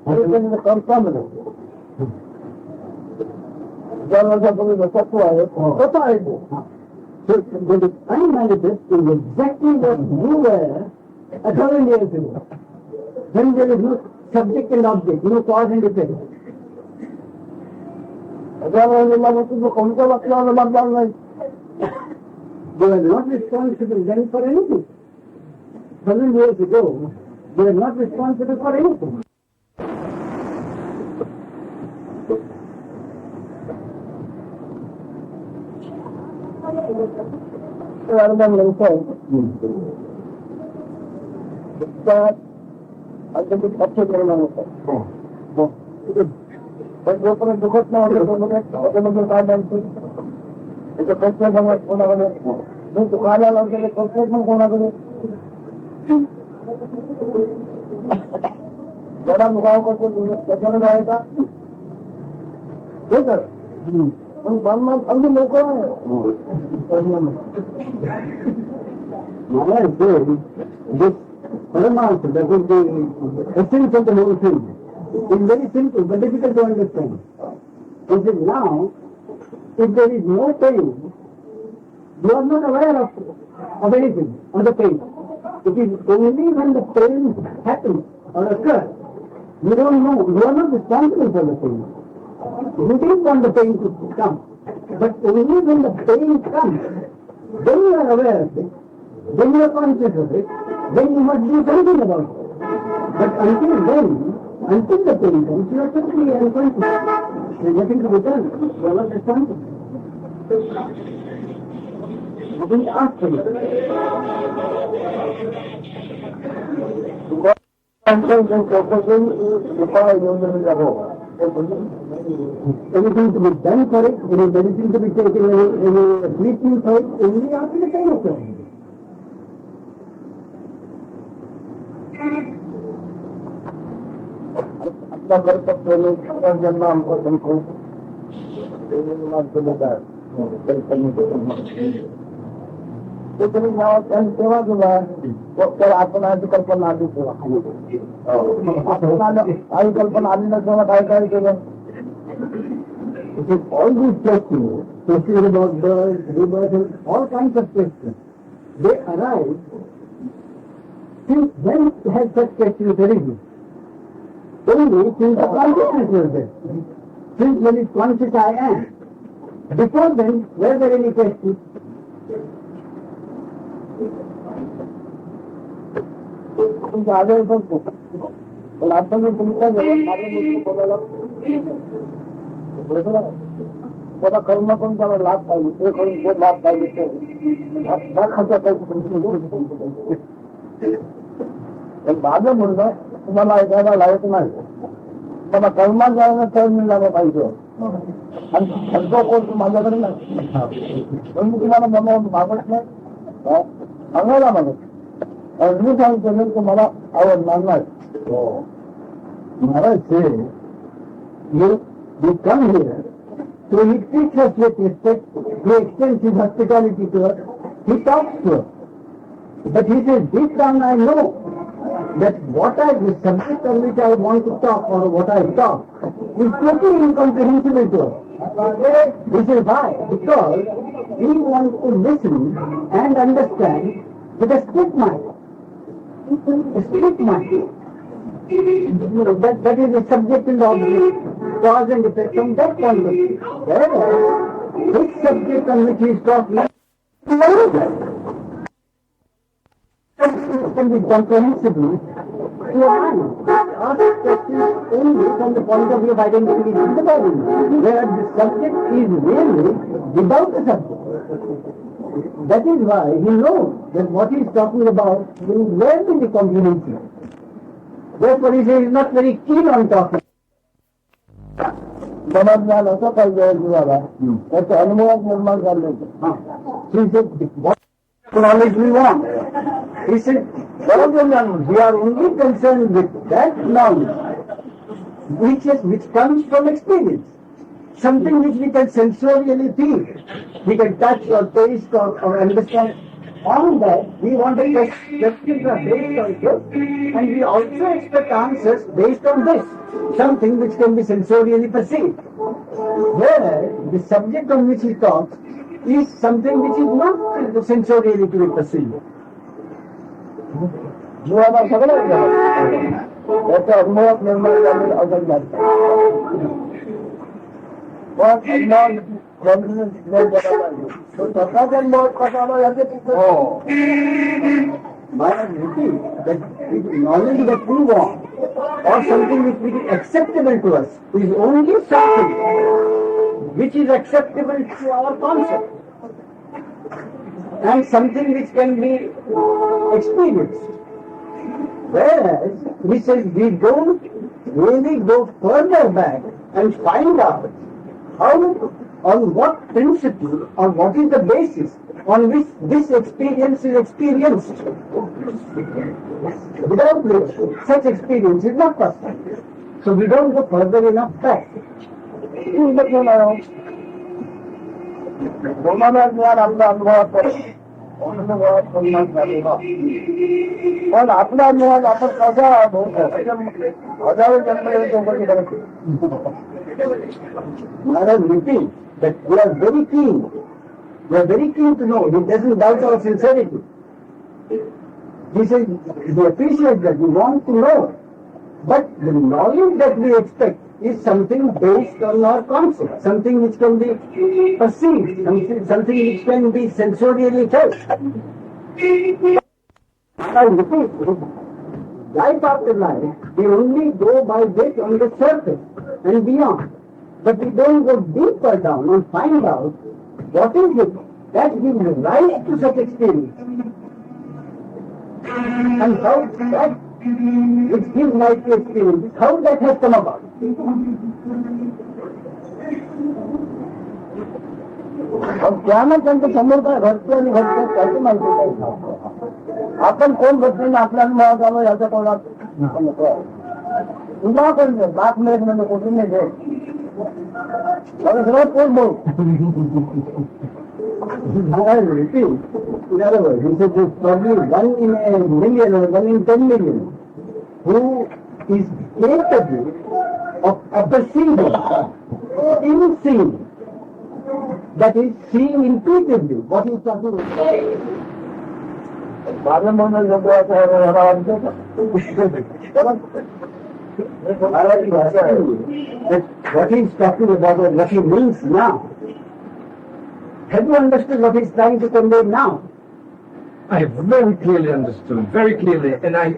C: everything is contaminated. 1000 वर्षापूर्वी सत्व आहे स्वतः आहे तो
E: So the unmanifest is exactly what you were 1,000 years ago. When there is no subject and object, no cause and effect.
C: 1000 वर्षापासून कोणत्या वाक्याला मतदान नाही
E: They were not responsible then for anything. 1,000 years ago, they were not responsible for anything.
C: निर्माण होतात पण जोपर्यंत दुखत नाही काय म्हणतो त्याचा प्रश्न समाज कोणाकडे जो दुखायला लागले प्रश्न पण कोणाकडे जरा दुखाव करतो त्याच्याकडे जायचा हे तर पण बांधणार अगदी लोक
E: This Paramartha, that is the essence of the whole thing, is very simple but difficult to understand. It is now, if there is no pain, you are not aware of anything, of the pain. It is only when the pain happens or occurs, you don't know, you are not responsible for the pain. You didn't want the pain to come, but only when the pain comes, then you are aware of it, then you are conscious of it, then you must do something about it. But until then, until the pain comes, you are totally unconscious. There is nothing to be done. You are not responsible. You didn't ask for it. Anything to be done for it, any medicine to be taken, any treatment for it, only after the pain occurs.
C: अपना कर्तव्य में जन्म हमको तुमको तेव्हा तुला तर आपण आधी कल्पना आली तेव्हा आई कल्पना आली ना तेव्हा काय काय केलं
E: It is all these questions about birth, rebirth, and all kinds of questions. They arise
A: Since when has such practice arisen? Only since the consciousness was there. Since when it's conscious I am. Before then, were there any questions? तुमच्या आधार बघतो पण आपण तुमच्या त्याला कर्म पण त्याला लाभ पाहिजे ते करून जे लाभ पाहिजे ते माझं म्हणणं तुम्हाला ऐकायला लायक नाही मला कर्मात जायला तर मिळालं पाहिजे आणि खर्च कोण माझ्याकडे नाही पण मी तुम्हाला मागत नाही सांगायला मागत मी सांगतो तुम्हाला आवडणार नाही महाराज you come here, so he treats us with respect, he extends his hospitality to us, he talks to us. But he says, deep down I know that the subject on which I want to talk or what I talk is totally incomprehensible to us. This is why, because we want to listen and understand with a split mind. A split mind. That is the subject and object, cause and effect from that point of view. Whereas, this subject on which he is talking can be comprehensibly to a mind. Ask questions only from the point of view of identity in the body, where the subject is really without the subject. That is why he knows that what he is talking about will never be comprehensible. Therefore he says he is not very keen on talking. ज्ञान असं पाहिजे जीवाला त्याच्या अनुभवात निर्माण झाले what knowledge we want. He said, we are only concerned with that knowledge which comes from experience. Something which we can sensorially feel. We can touch or taste or understand. On that, we want a questions are based on this, and we also expect answers based on this. Something which can be sensorially perceived. Whereas the subject on which he talks is something which is not sensorially to be perceived. जीवाला सगळं त्याच्या अनुभवात निर्माण झालेलं अवघड झालं पण स्वतःच्या अनुभवात कसा आला याचे knowledge that we want or something which is acceptable to us is only something which is acceptable to our concept and something which can be experienced. Whereas he says we don't really go further back and find out how, on what principle or what is the basis on which this experience is experienced. Without which such experience is not possible. So we don't go further enough back. पण आपला अनुभव आपण कसा हजारो जन्म Maharaj repeat that we are very keen. We are very keen to know. He doesn't doubt our sincerity. He says we appreciate that, we want to know. But the knowledge that we expect is something based on our concept, something which can be perceived, something which can be sensorially felt. I repeat, life after life, we only go by this on the surface and beyond. But we don't go deeper down and find out what is it that gives rise to such experience. And how that which gives rise to experience, how that has come about. त्यानं त्यांचं समोर काय घडते आणि घडते त्याची माहिती काही आपण कोण घडते आपल्या अनुभवात आलो याचा कोणात तुला पण बाप मिळत म्हणजे कुठून नाही घे सर्वात कोण बोल In other words, he said there's probably 1 in a million or 1 in 10 million who is capable of perceiving, in seeing, that is seeing intuitively what he is talking about.
C: माझं म्हणणं जगवायचं आहे याला वाटतं का?
A: Maharaj is asking that what he is talking about, what he means now. Have you understood what he is trying to convey now?
G: I have very clearly understood, very clearly, and I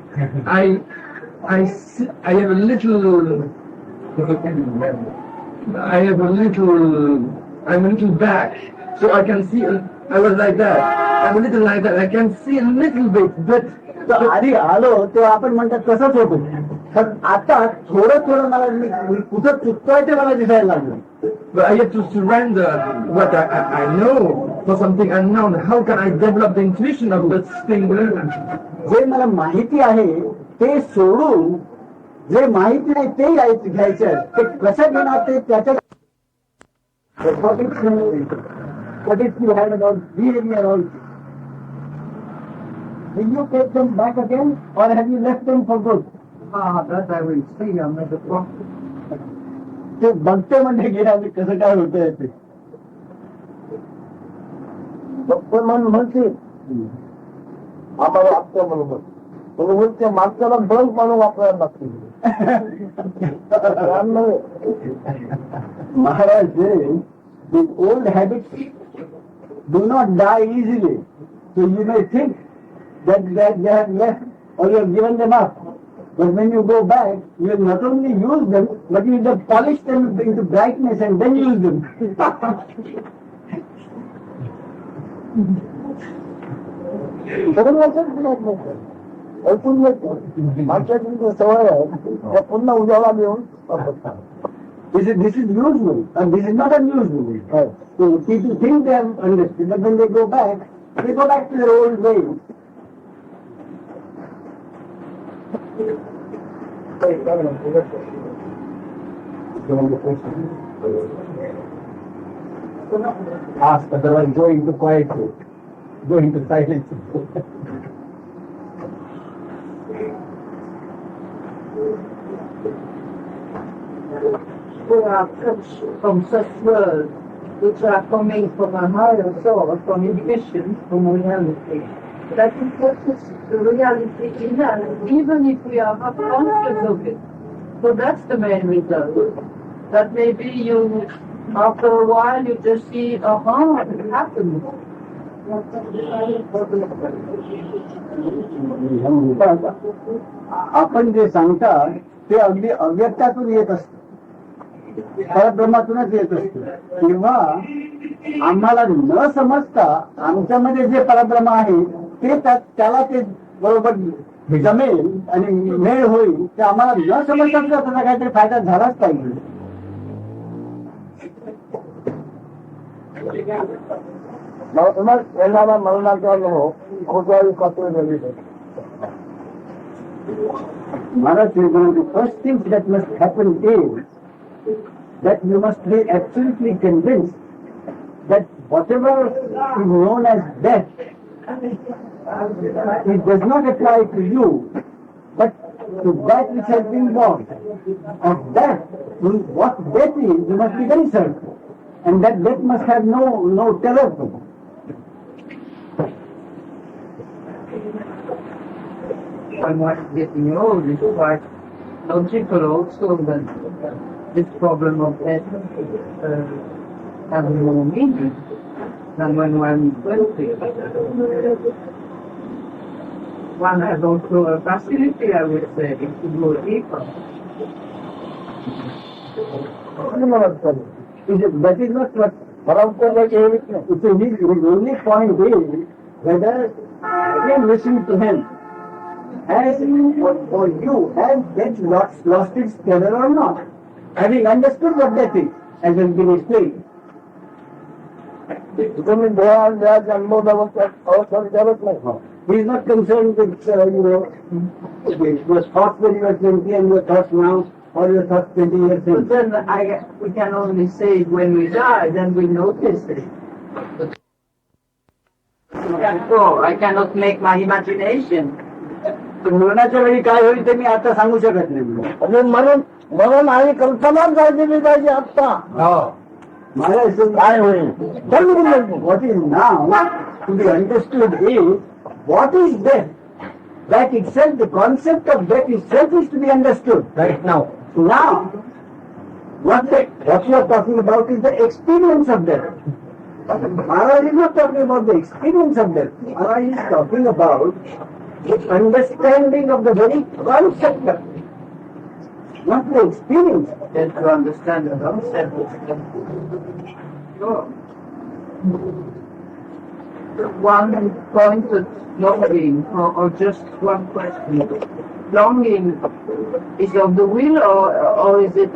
G: have a little, I'm a little back, so I can see, I was like that, I'm a little like that, I can see a little bit, but
A: तर आधी आलो तेव्हा आपण म्हणतात तसंच होतो, पण आता थोडं थोडं मला मी कुठं चुकतोय ते मला दिसायला लागलं.
G: I have to surrender what I know for something unknown. How can I develop the intuition of this thing?
A: जे मला माहिती आहे ते सोडून जे माहिती नाही ते घ्यायचं, ते कसं घेणार ते त्याच्या what is you had about behavior also. Will you take them back again or have you left them for good?
C: That I will see. I'm at the front.
A: ते बघते म्हणजे गेला कसं काय होतंय ते.
C: पण म्हणते आम्हाला वागतं म्हणून त्या माणसाला बल्ब म्हणून वापरायला लागते.
A: Maharaj says, the old habits do not die easily. So you may think that they have left or you have given them up. But when you go back, you will not only use them, but you will polish them into brightness and then use them.
C: सवय आहे पुन्हा उजाळा देऊन
A: This is usual and this is not unusual. So people think they have understood, but when they go back to their old ways. Ask, otherwise go into quiet, go into silence.
H: We are from such worlds which are coming from a higher source, from intuition, from reality. That is what is the reality in us, even if we are not conscious of it. So that's the main result. That maybe you, after a while, you just see, it happened.
A: आपण जे सांगता ते अगदी अव्यक्तातून येत असतं, परब्रह्मातूनच येत असतं. किंवा आम्हाला न समजता आमच्यामध्ये जे परब्रह्म आहे ते त्याला ते बरोबर जमेल आणि मेळ होईल, ते आम्हाला न समजता त्याचा काहीतरी फायदा झालाच पाहिजे.
C: मरणाचा अनुभव खोटवाळी पातळी
A: Maharaj says one of the first things that must happen is that you must be absolutely convinced that whatever is known as death, it does not apply to you, but to that which has been born. Of that, what death is, you must be very certain, and that death must have no terror to it.
H: When one is getting old, it's quite logical also that this problem of death has more meaning than when one is 20. One has also a facility, I would say, to go deeper.
A: That is not what it's his only point is whether again listen to him. Has for you has death lost its terror or not? Having understood what death is, as has been explained.
C: तुम्ही देहाचा अनुभव अवस्था विचारत नाही.
A: He is not concerned with your thoughts when you were 20 and your thoughts now, or your thoughts 20 years
H: But
A: in.
H: then we can only say it when we die, then we notice it. I cannot make my imagination.
A: मरणाच्या वेळी काय होईल ते मी आता सांगू शकत नाही.
C: म्हणजे मरण आणि कल्पना झालेली पाहिजे आता.
A: Maharaj says,
C: काय होईल
A: what is now to be understood is what is death? That itself, the concept of death itself is to be understood right now. Now, what you are talking about is the experience of death. Maharaj is not talking about the experience of death. Maharaj is talking about the understanding of the very concept of death, not the experience.
H: Then to understand the concept of sure. One point of longing, or just one question. Longing is of the will, or is it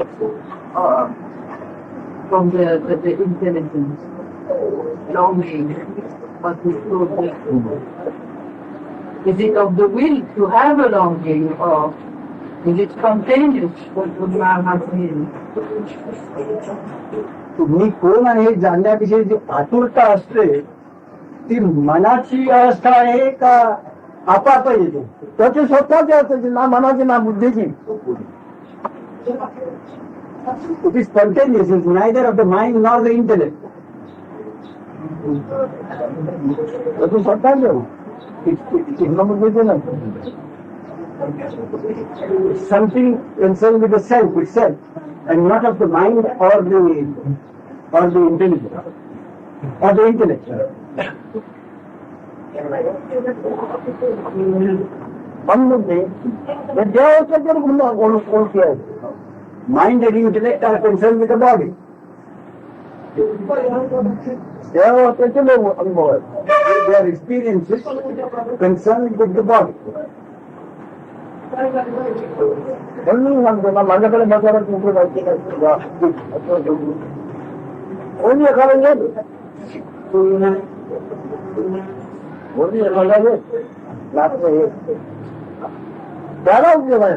H: from the intelligence? Longing, what is called. Is it of the will to have a longing, or is it spontaneous? What would Maharaj mean?
A: तुम्ही कोण आहे जाणण्याविषयी जी आतुरता असते ती मनाची अवस्था आहे का आपाप येते त्याची स्वतःची असते ना मनाची ना बुद्धीची. It is spontaneous, is neither of the mind nor the intellect. त्याची स्वतःच ना something concerned with the self itself and not of the mind or the intelligence or the intellect. Mind and intellect are concerned with the body. Their experiences concerned with the body. माझ्याकडे बाजारात मोकळं जायचं कोणी एखादा येत कोणी एखादा येत लागतं हे त्याला उपयोग आहे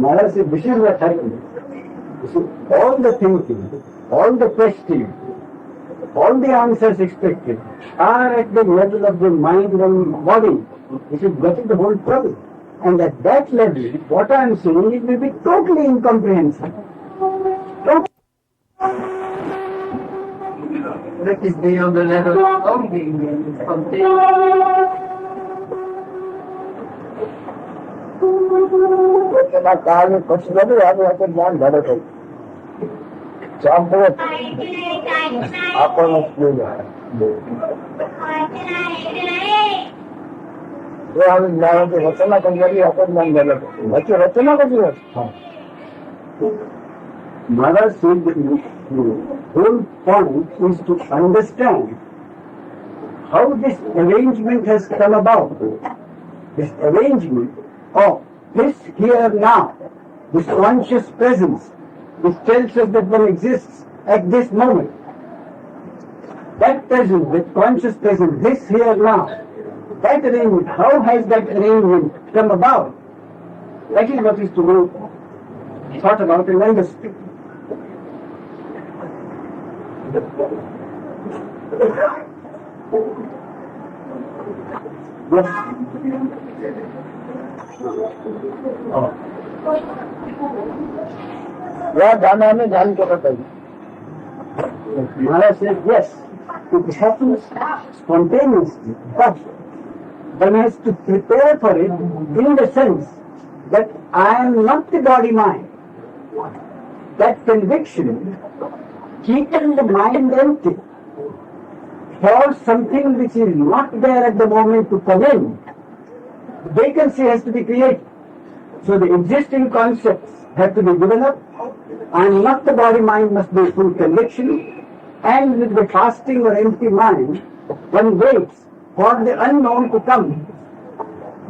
A: मला से विशेष all the thinking, all the questioning, all the answers expected are at the level of the mind and body. This is the whole problem. And at that level, what I am saying, it will be totally incomprehensible.
H: That is beyond the level of longing and spontaneous.
A: काळ कसं झालं याचं ज्ञान झालं काही आपण ज्ञानाची रचना कशी झाली आपण ज्ञान झालं याची रचना कशी झाली. Maharaj said that the whole point is to understand how this arrangement has come about. This arrangement of this here now, this conscious presence, which tells us that one exists at this moment. That presence, that conscious presence, this here now, that arrangement, how has that arrangement come about? That is what is to be thought about and understood. या ज्ञानाने ध्यान केलं पाहिजे. Maharaj said, yes, it happens spontaneously, but one has to prepare for it in the sense that I am not the body mind. That conviction, keeping the mind empty for something which is not there at the moment to come in, vacancy has to be created. So the existing concepts have to be given up, and not the body mind must be full conviction, and with the fasting or empty mind, one waits for the unknown to come.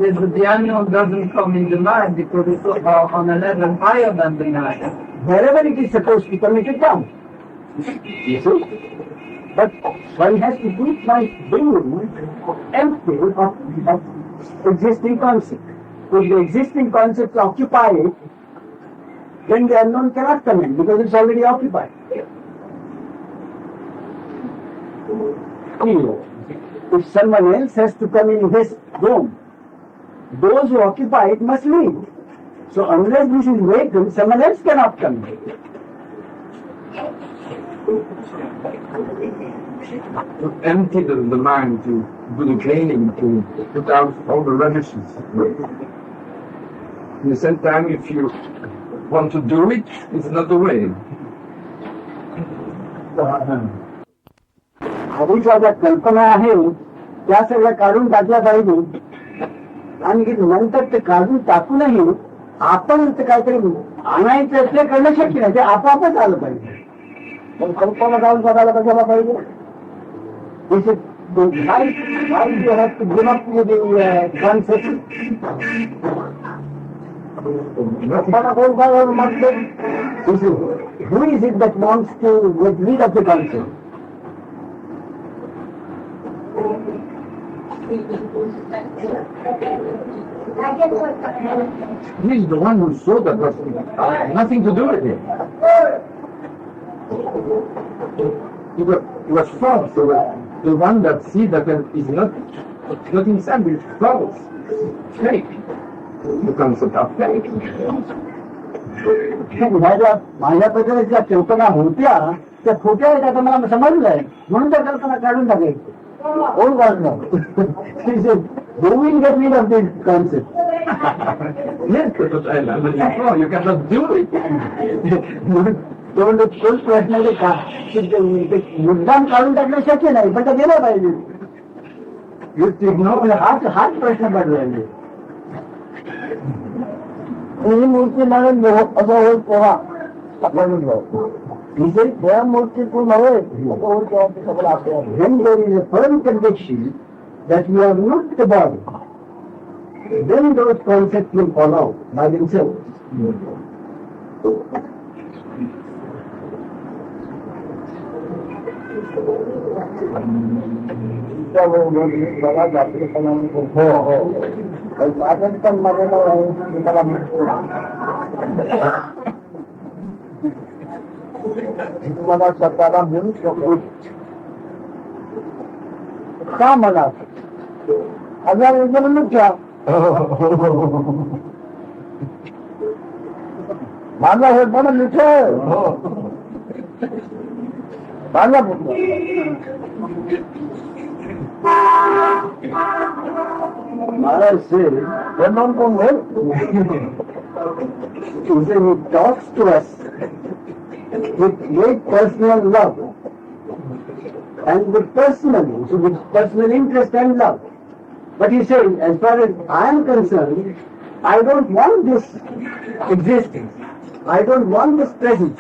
H: Yes, but the unknown doesn't come in the mind because it's on a level higher than the mind.
A: Wherever it is supposed to come, it will come. You see? But one has to keep my being empty of existing concepts. If the existing concepts occupy it, then the unknown cannot come in because it's already occupied. If someone else has to come in this room, those who occupy it must leave. So unless this is vacant, someone else cannot come in.
G: To empty the mind, to do the cleaning, to put out all the rubbishes. In the same time, if you want to do it, it's not the way.
A: आधीच्या ज्या कल्पना आहे त्या सगळ्या काढून टाकल्या पाहिजे आणि नंतर ते काढून टाकूनही आपण ते काहीतरी आणायचं ते करणं शक्य नाही, ते आपोआपच आलं पाहिजे. पण कल्पना काढून बघायला कशाला पाहिजे. Who is it that wants to get rid of the concept?
G: He's the one who saw that was nothing to do with it. He was false. The one that sees that is not inside, but it's false. Fake. The concept of fake.
A: माझ्याबद्दल ज्या कल्पना होत्या त्या खोट्या आहेत आता मला समजलंय, म्हणून त्या कल्पना काढून टाकायची. ओल्ड वाजलं doing get rid of this concept.
G: Yes, but you cannot do it.
A: तोच प्रश्न का मुद्दाम काढून टाकणं शक्य नाही, पण ते गेलं पाहिजे. हाच प्रश्न पडला. ही मूर्ती म्हणून असं होईल तेव्हा म्हणून त्या मूर्तीतून हवंय when there is a firm conviction that we are not the body, then those concepts will fall out by themselves. मला स्वतःला मिळू शकतो का मला हजार विचार माझा हे पण मिठ माझा Maharaj says, when one can help, he talks to us with great personal love and with personal interest and love. But he says, as far as I am concerned, I don't want this existence. I don't want this presence.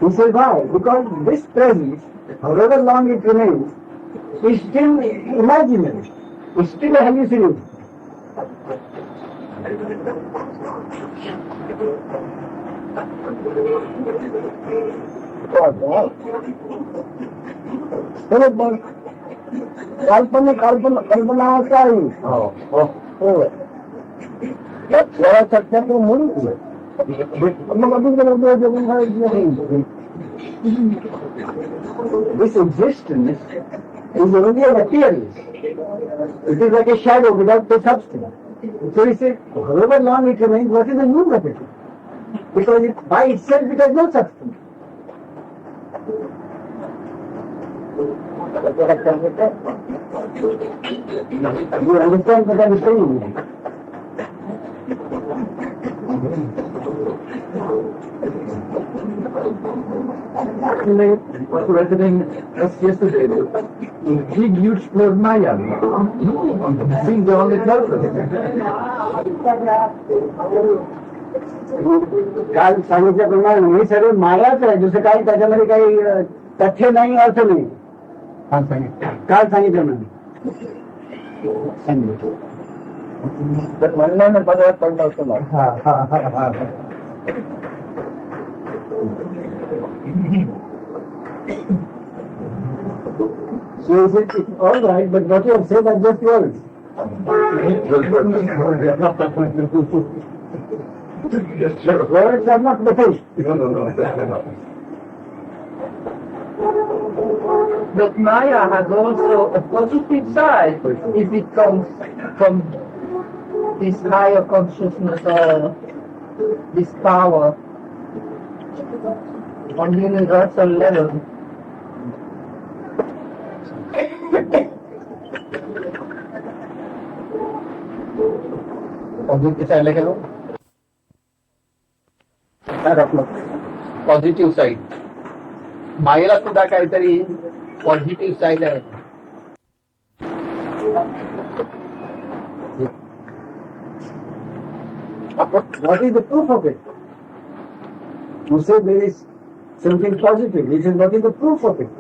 A: He says, why? Because this presence, however long it remains, is still imaginary. It's still a hallucination. बरोबर कल्पना काही सत्यात म्हणून मग this existence is only an appearance. It is like a shadow without the substance. So he said, however long it remains, what is the use of it? Because by itself it has no substance. You understand what I am saying?
G: Was visiting us yesterday. Big, huge Maya. Seeing the only person.
A: काल सांगितल्याप्रमाणे हे सर्व मायाच आहे, दुसरं काही त्याच्यामध्ये काही तथ्य नाही, अर्थ नाही. काल सांगितलं तर म्हणल्यानं पदार्थ पडला असतो. So he said, it's all right, but what you have said are just words. Words are not the faith.
G: No.
H: But Maya has also a positive side if it comes from this higher consciousness or this power. on universal level.
E: Positive side मायेला सुद्धा काहीतरी positive side आहे.
A: What is the proof of it? You say there is something positive. This is what is the proof of it?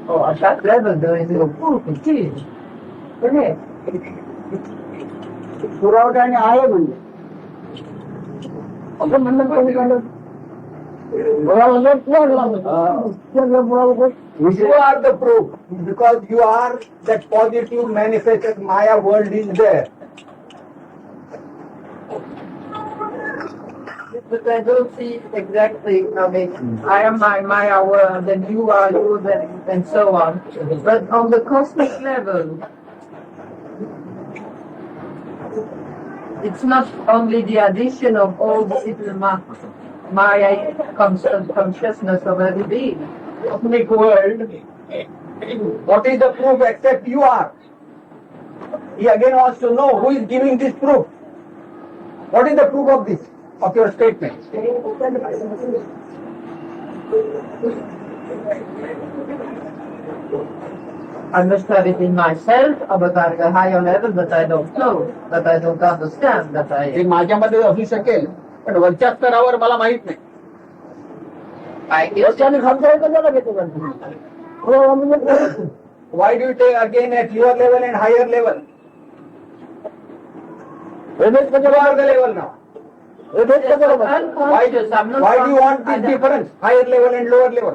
H: Oh, at that level there is no proof, it is. Isn't it?
A: पुरावठा आणि आहे म्हणजे
C: असं म्हणणं कोणी झालं?
E: You are the proof because you are that positive manifested Maya world is there.
H: But I don't see exactly, I mean, I am my Maya world and you are yours and so on. But on the cosmic level, it's not only the addition of all the little Maya constant consciousness of every being.
E: Cosmic world, what is the proof except you are? He again wants to know who is giving this proof. What is the proof of this, of your statement?
H: I must have it in myself, but at a higher level that I don't know, that I don't understand, that
E: hey
H: I
E: माझ्यामध्ये असू शकेल पण वरच्या स्तरावर मला माहित नाही.
H: guess.
E: Why do you take again at your level and higher level? You are the level now.
H: Unconscious, I'm not
E: Why do you want this
H: I don't-
E: difference? Higher level and lower level.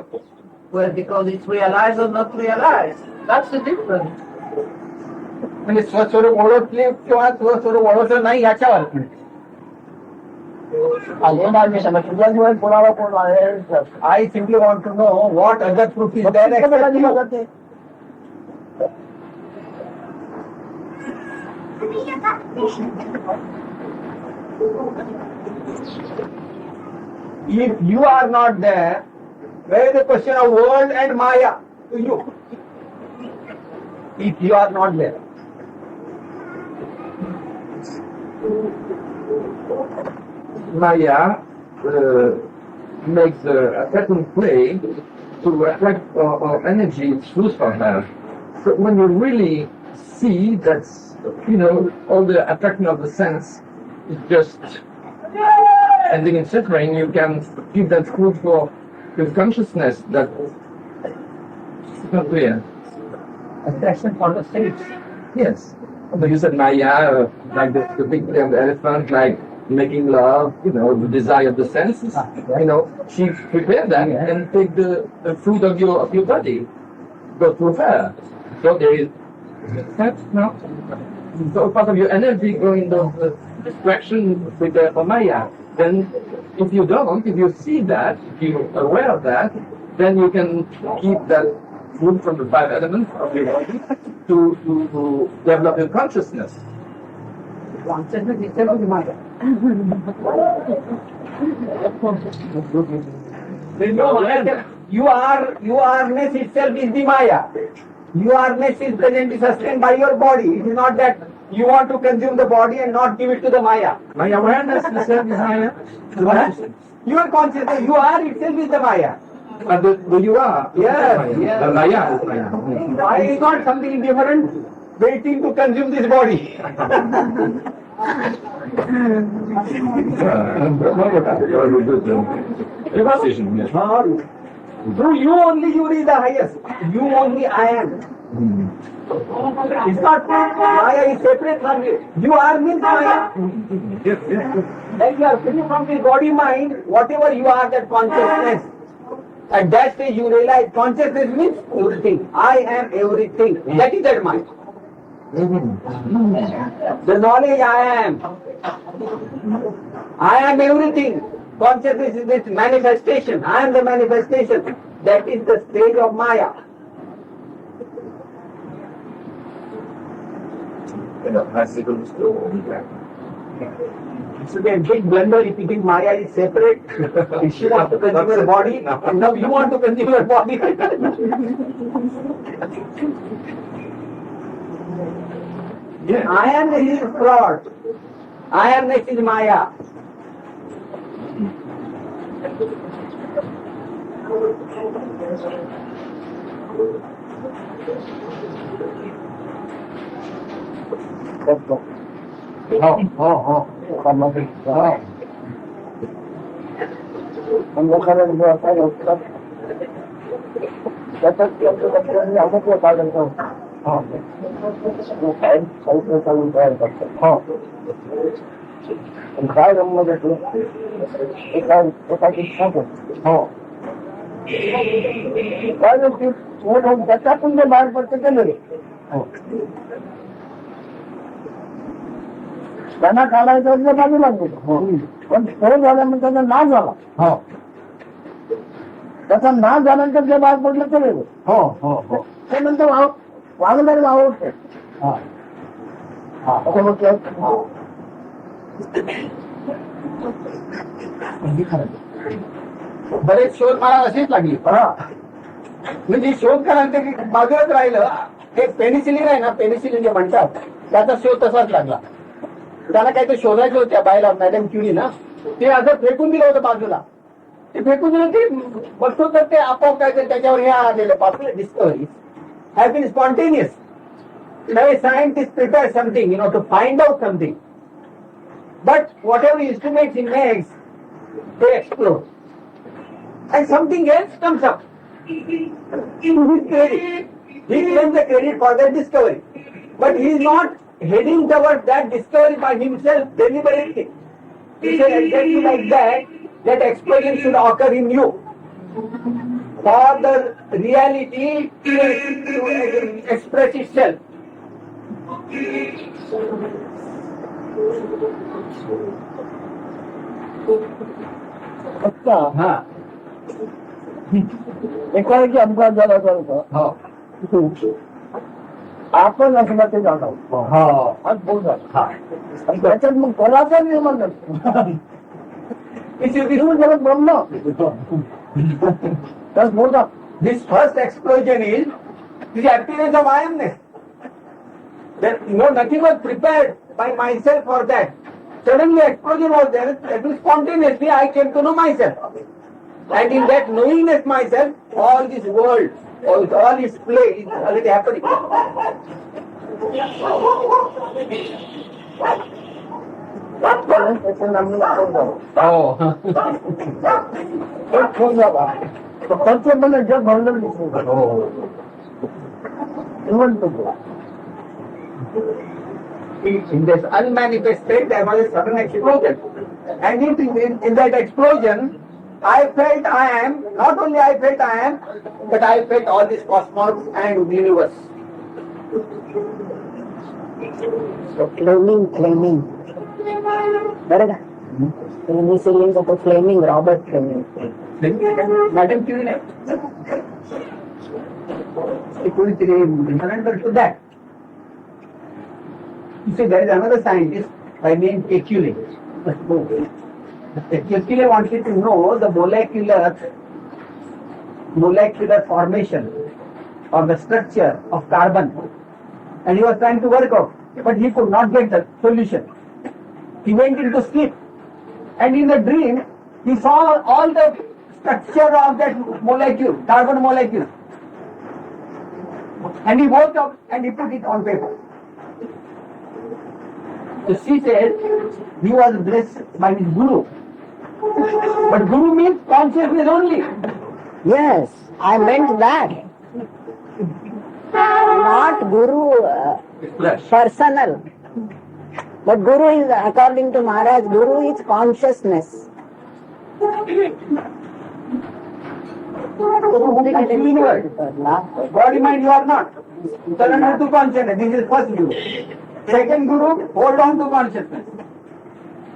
H: Well, because it's realized or not realized. That's the difference.
E: म्हणजे स्वस्वरूप ओळखले किंवा स्वस्वरूप ओळखलं नाही याच्यावर. I simply want to know what other proof is there except you. If you are not there, where is the question of world and Maya to you? If you are not there.
G: Maya makes a certain play to attract energy through from her. So when you really see that, all the attraction of the sense is just ending in suffering, you can give that proof for your consciousness that it's not real.
E: Attraction for the states.
G: Yes. So you said Maya, like the big play of the elephant, like making love, the desire of the senses. She prepared that and take the fruit of your body, go through her. So there is that's not. So part of your energy going those distraction with the Maya. Then if you see that, if you're aware of that, then you can keep that fruit from the 5 elements of your body to develop your consciousness.
E: You are-ness itself is the Maya. You are-ness is presently sustained by your body. It is not that you want to consume the body and not give it to the Maya.
G: My awareness itself is Maya.
E: Your consciousness, you are itself is the Maya.
G: But the you are.
E: Yes, yes.
G: The Maya is Maya.
E: Maya is not something different waiting to consume this body. Through you only you is the highest. You only I am. It's not Maya is separate from you. You are means Maya. Then you are free from this body mind, whatever you are, that consciousness. At that stage you realize consciousness means everything. I am everything. That is that mind. The knowledge I am everything. Consciousness is this manifestation. I am the manifestation. That is the stage of Maya. It should be a big blunder if you think Maya is separate. She wants to consume your body, and now you want to consume your body. Iron is fraud. Iron is Maya.
C: त्याच्यातून जे बाहेर पडतं ते नाही त्यांना काढायचं म्हणजे बाजूला गेलं पण तो झाल्यानंतर त्याचा नाश झाला त्याचा नाश झाल्यानंतर जे बाहेर पडलं ते वेगळं ते नंतर वागणारे वावरते
E: बरेच शोध मला अशीच लागली म्हणजे शोध करायला ते बाजूलाच राहिलं ते पेनिसिलिन आहे ना पेनिसिलिन जे म्हणतात त्याचा शोध तसाच लागला त्याला काही ते शोधायचं होत्या बायला मॅडम क्युरी ना ते असं फेकून दिलं होतं बाजूला ते फेकून दिलं ते बघतो तर ते आपोआप काय त्याच्यावर हे आलेलं popular discovery have been spontaneous नवे scientist prepare something to find out something but whatever instruments in makes they explode and something else comes up in his credit. He claims the credit for that discovery, but he is not heading towards that discovery by himself deliberately. He said exactly like that explosion should occur in you for the reality to express itself.
C: एकाएकी अपघात झाला तर आपण असला ते जाणवतो आज बोल झाला आणि त्याच्यात मग कलाचा निर्माण जगत ब्रह्म त्याच बोलतात
E: This first explosion is the appearance of I-amness. Nothing was prepared by myself for that. Suddenly explosion was there, that was spontaneously I came to know myself. And in that knowingness myself, all this world, all its play is already happening.
C: प्रत्येकाने जग भरलं दिसतो
E: In this unmanifest state, there was a sudden explosion. And in that explosion, I felt I am, not only I felt I am, but I felt all this cosmos and universe.
F: So claiming. बरं का penicillin तो Fleming Robert Fleming
E: Madam Curie, he couldn't surrender to that. You see, there is another scientist by name Kekule. Kekule wanted to know the molecular formation or the structure of carbon, and he was trying to work out, but he could not get the solution. He went into sleep, and in the dream, he saw all the structure of that molecule, carbon molecule, and he woke up and he put it on paper. So she said he was blessed by his guru. But guru means consciousness only.
F: Yes, I meant that. Not guru personal. But guru is, according to Maharaj, guru is consciousness.
E: Body mind you are not. Surrender to consciousness. This is first guru. Second guru, hold on to consciousness.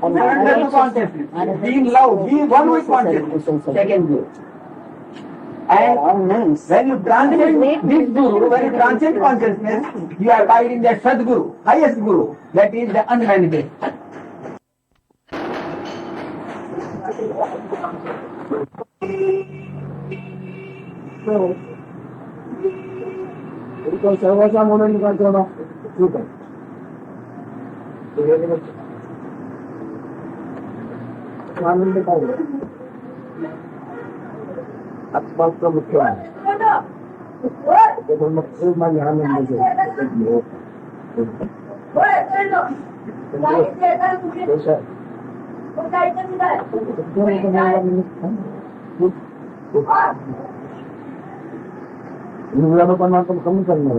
E: Surrender to consciousness. Be in love. Be one with consciousness. Second guru. And when you transcend this guru, when you transcend consciousness, you abide in that Sadguru, highest guru, that is the unmanifest.
C: तो सर्वांचा म्हणून काय करणं ठीक आहे. आनंद काय आत्माचा मुख्य आहे. मग खूप माझे आनंद लोकांना आपण कमी करणार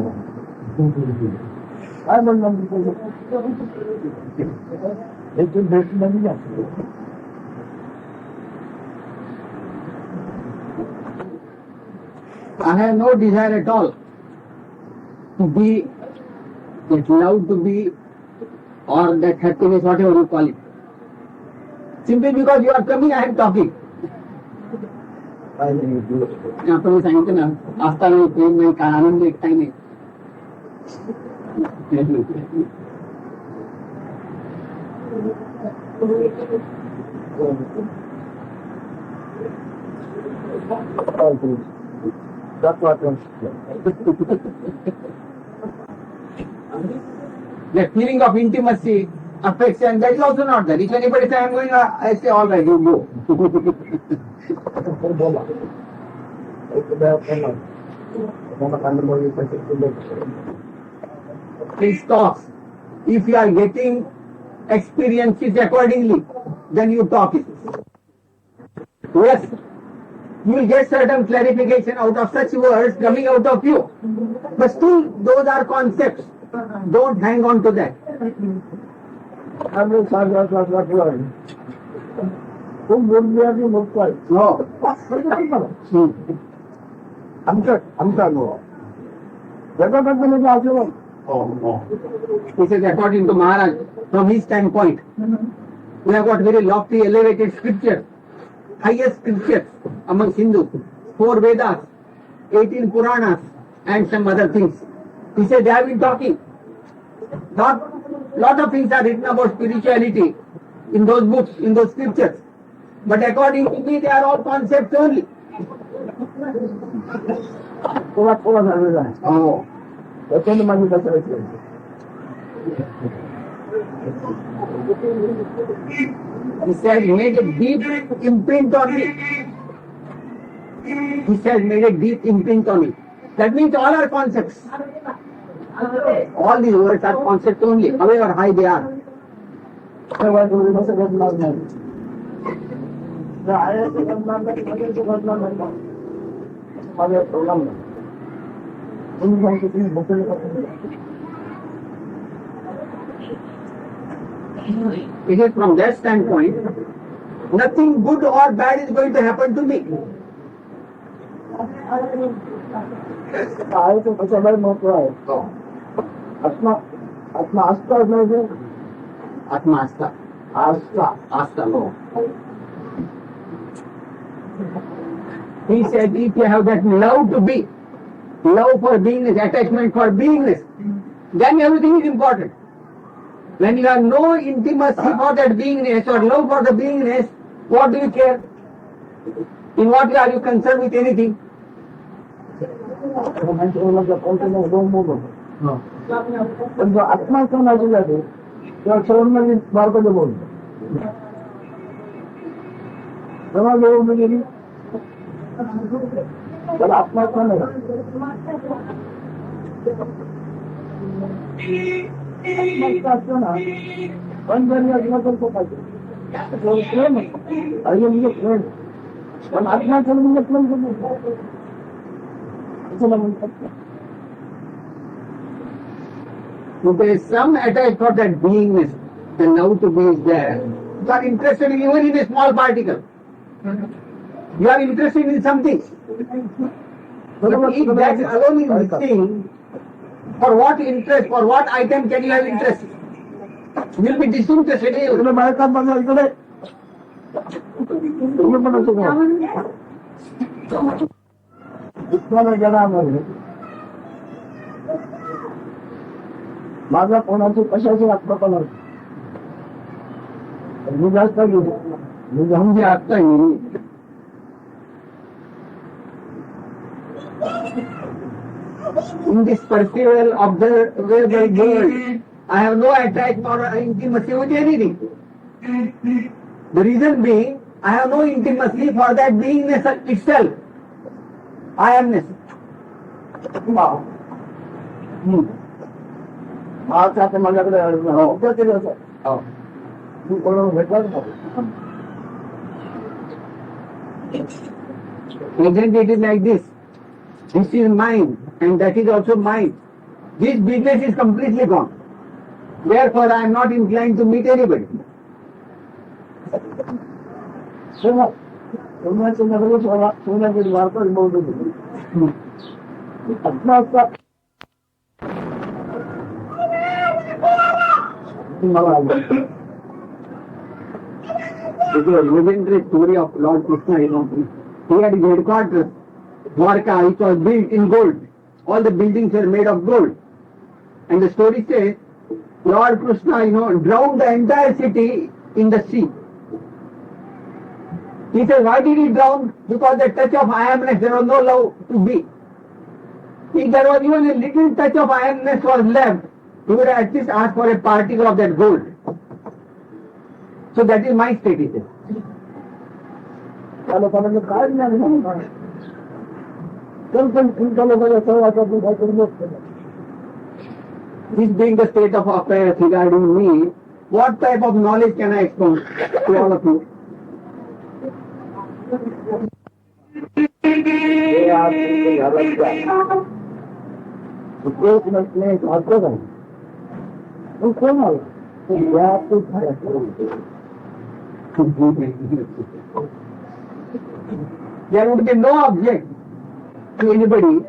C: काय म्हणणार भेट नाही जास्त.
E: I have no desire at all to be that love to be or that happiness, whatever you call it. Simply because you are coming, I am talking. आपण मी सांगितलं ना, आस्था नाही, प्रेम नाही, काय आनंद एक काही नाही. The feeling of intimacy, affection, that is also not there. If anybody says I am going, I say all right, you go. Please talk. If you are getting experiences accordingly, then you talk it. Yes, you will get certain clarification out of such words coming out of you. But still, those are concepts. Don't hang on to that. No.
C: आमचा अनुभव
E: He says, according to Maharaj, from his standpoint, we have got very lofty, elevated scriptures, highest scriptures among Hindus, 4 Vedas, 18 Puranas, and some other things. He said, they have been talking. Lot of things are written about spirituality in those books, in those scriptures. But according to me, they are all concepts only.
C: थोडा झालेला आहे.
E: Oh.
C: त्याच्याने माझी कसं
E: He said, made a deep imprint on me. He said, made a deep imprint on me. That means all are concepts. All these words are concepts only, however high they are. It is from that standpoint, nothing good or bad is going to happen to me. Atma Asta. No. He said, if you have that love to be, love for beingness, attachment for beingness, then everything is important. When you have no intimacy for that beingness or love for the beingness, what do you care? In what are you concerned with anything?
C: पण जो आत्मा कोणाची जाते तेव्हा सर्वांना मार्गाने बोलतो तेव्हा वेळ गेली तर आत्मा कोण आहे असतो ना पण जरी आत्मा करतो पाहिजे प्रेम आहे म्हणजे प्रेम पण आत्मा म्हणजे प्रेम करतो म्हणतात.
E: If there is some attached for that beingness, the love to be is there. You are interested even in a small particle. You are interested in something. But if that alone is missing, for what interest, for what item can you have interest? You will be disinterested.
C: इकडे बायका बघा इकडे इतक्या जगामध्ये माझा कोणाची कशाची आत्मकला मी जास्त घेतो
E: मुझे आता ही In this perceivable, observable world, I have no attachment or intimacy with anything. The reason being, I have no intimacy for that beingness itself. I amness.
C: Wow. माझ्यासाठी माझ्याकडे उद्या केलं असं तू कोणाला भेटला ना
E: Present it is like this. This is mine and that is also mine. This business is completely gone. Therefore, I am not inclined to meet anybody.
C: सोन्याचं नगर सोन्याची वार्ता बोलत होती आत्मा
E: It is a legendary story of Lord Krishna, He had his headquarters, Dwarka, which was built in gold. All the buildings were made of gold. And the story says, Lord Krishna, drowned the entire city in the sea. He says, why did he drown? Because the touch of I amness, there was no love to be. If there was even a little touch of I amness was left, he would have at least asked for a particle of that gold. So that is my state, he says.
C: त्या लोकांना काय नाही पण तुमच्या लोकांना असं वाटत काय करू
E: This being the state of affairs regarding me, what type of knowledge can I expound to all of you? There would be no object to anybody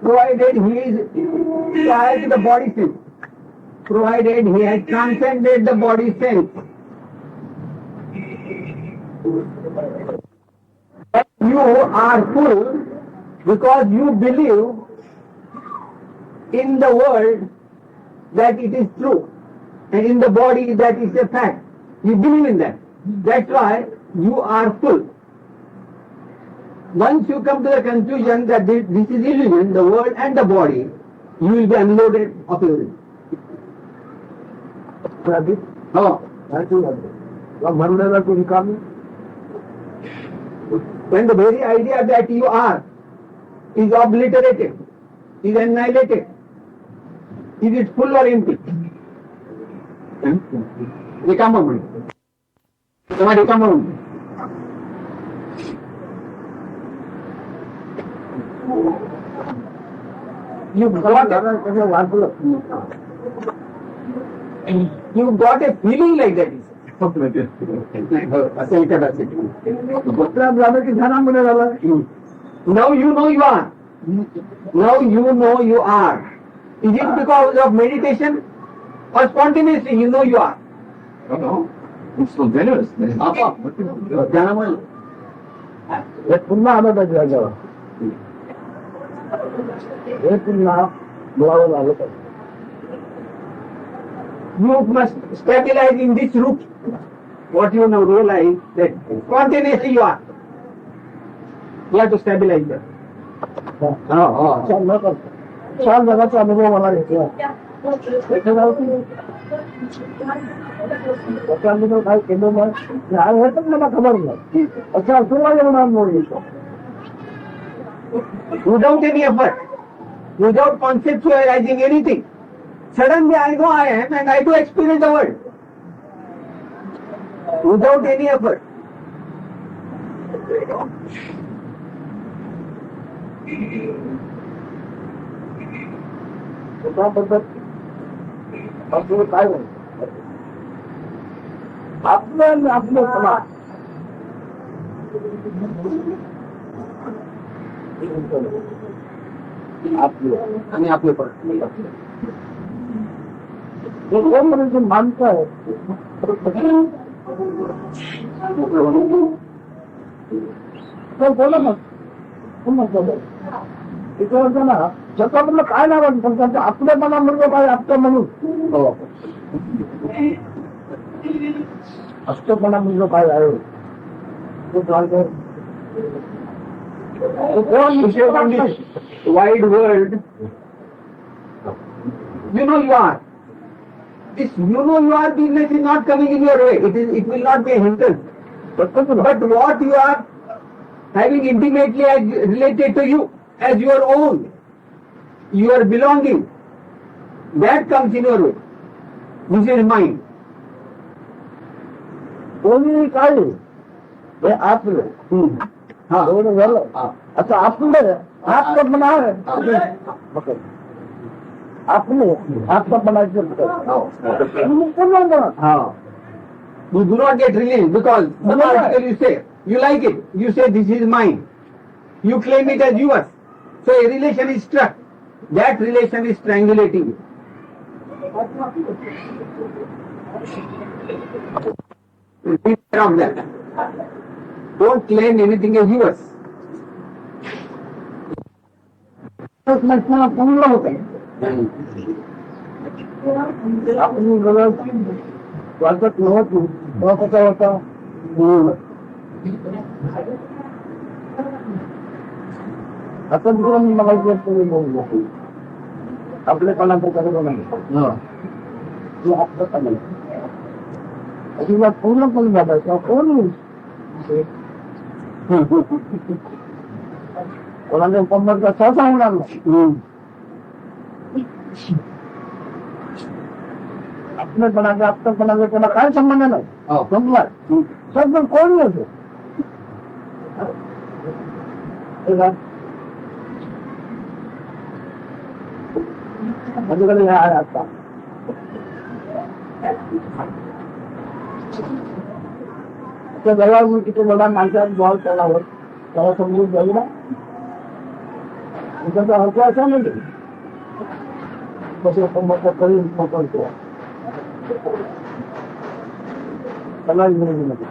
E: provided he is prior to the body sense, provided he has transcended the body sense. You are full because you believe in the world that it is true and in the body that is a fact. You believe in that. That's why you are full. Once you come to the conclusion that this is illusion, the world and the body, you will be unloaded of everything. Oh. When the very idea that you are is obliterated, is annihilated, is it full or empty? Recomment. You got a feeling like that. Now you know you are. Now you know you are. Is it because of meditation or spontaneously you know you are?
G: No. It's so generous.
C: पुन्हा आलं पाहिजे जागेवर हे पुन्हा बोलावं लागलं पाहिजे
E: You must stabilize in this root. What you now realize that spontaneously you are. You have to stabilize that.
C: छान जगाचा अनुभव मला घेतला त्याच्यानंतर काय केलं नाही हे पण मला खबर नाही अच्छा सुरुवात होणार म्हणून
E: Without any effort, without conceptualizing anything, suddenly I know I am and I do experience the world. Without any effort.
C: त्याबद्दल आपलं काय होईल आपलं आपलं
E: आणि आपले पण
C: कोण म्हणजे माणसं आहे तर बोला मग तिथे होतं ना जगामधलं काय नाही वाटत पण त्यांचं आपल्या मनामध्ये काय आपलं म्हणून असतपणा म्हणजे काय आहे कोण विषय
E: wide world, you know you are. This you know you are business is not coming in your way. It will not be a hindrance. But what you are having intimately as related to you as your own, your belonging, that comes in your way. This is mind.
C: कोणी काय हे आपलं एवढं झालं आता आपलं आपलं पण आहे आपलं आपलं बनायचं
E: You do not get released because some article you say, you like it, you say this is mine. You claim it as yours. So a relation is struck. That relation is strangulating you. Beware of that. Don't claim anything as yours.
C: पूर्ण होत आपण वाचत नव्हतं कसा होता आता दुसरा मी मला बोललो आपल्यापणाचं करतो नाही आपलं नाही अजिबात पूर्णपणे झालं कोण कोणाने पंधरा सहसा होणार नाही आपल्यापणाचा आपल्यापणाचा त्याला काय संबंध नाही समजा सगळं कोण नव्हतं माझ्याकडे हे आहे आता जवळ मी तिथे मला माझ्या बॉल त्यालावर त्याला समजून जाईल ना त्याचा अर्थ असा नाही कसं मग करीन पकडतो त्याला इंग्रजी मध्ये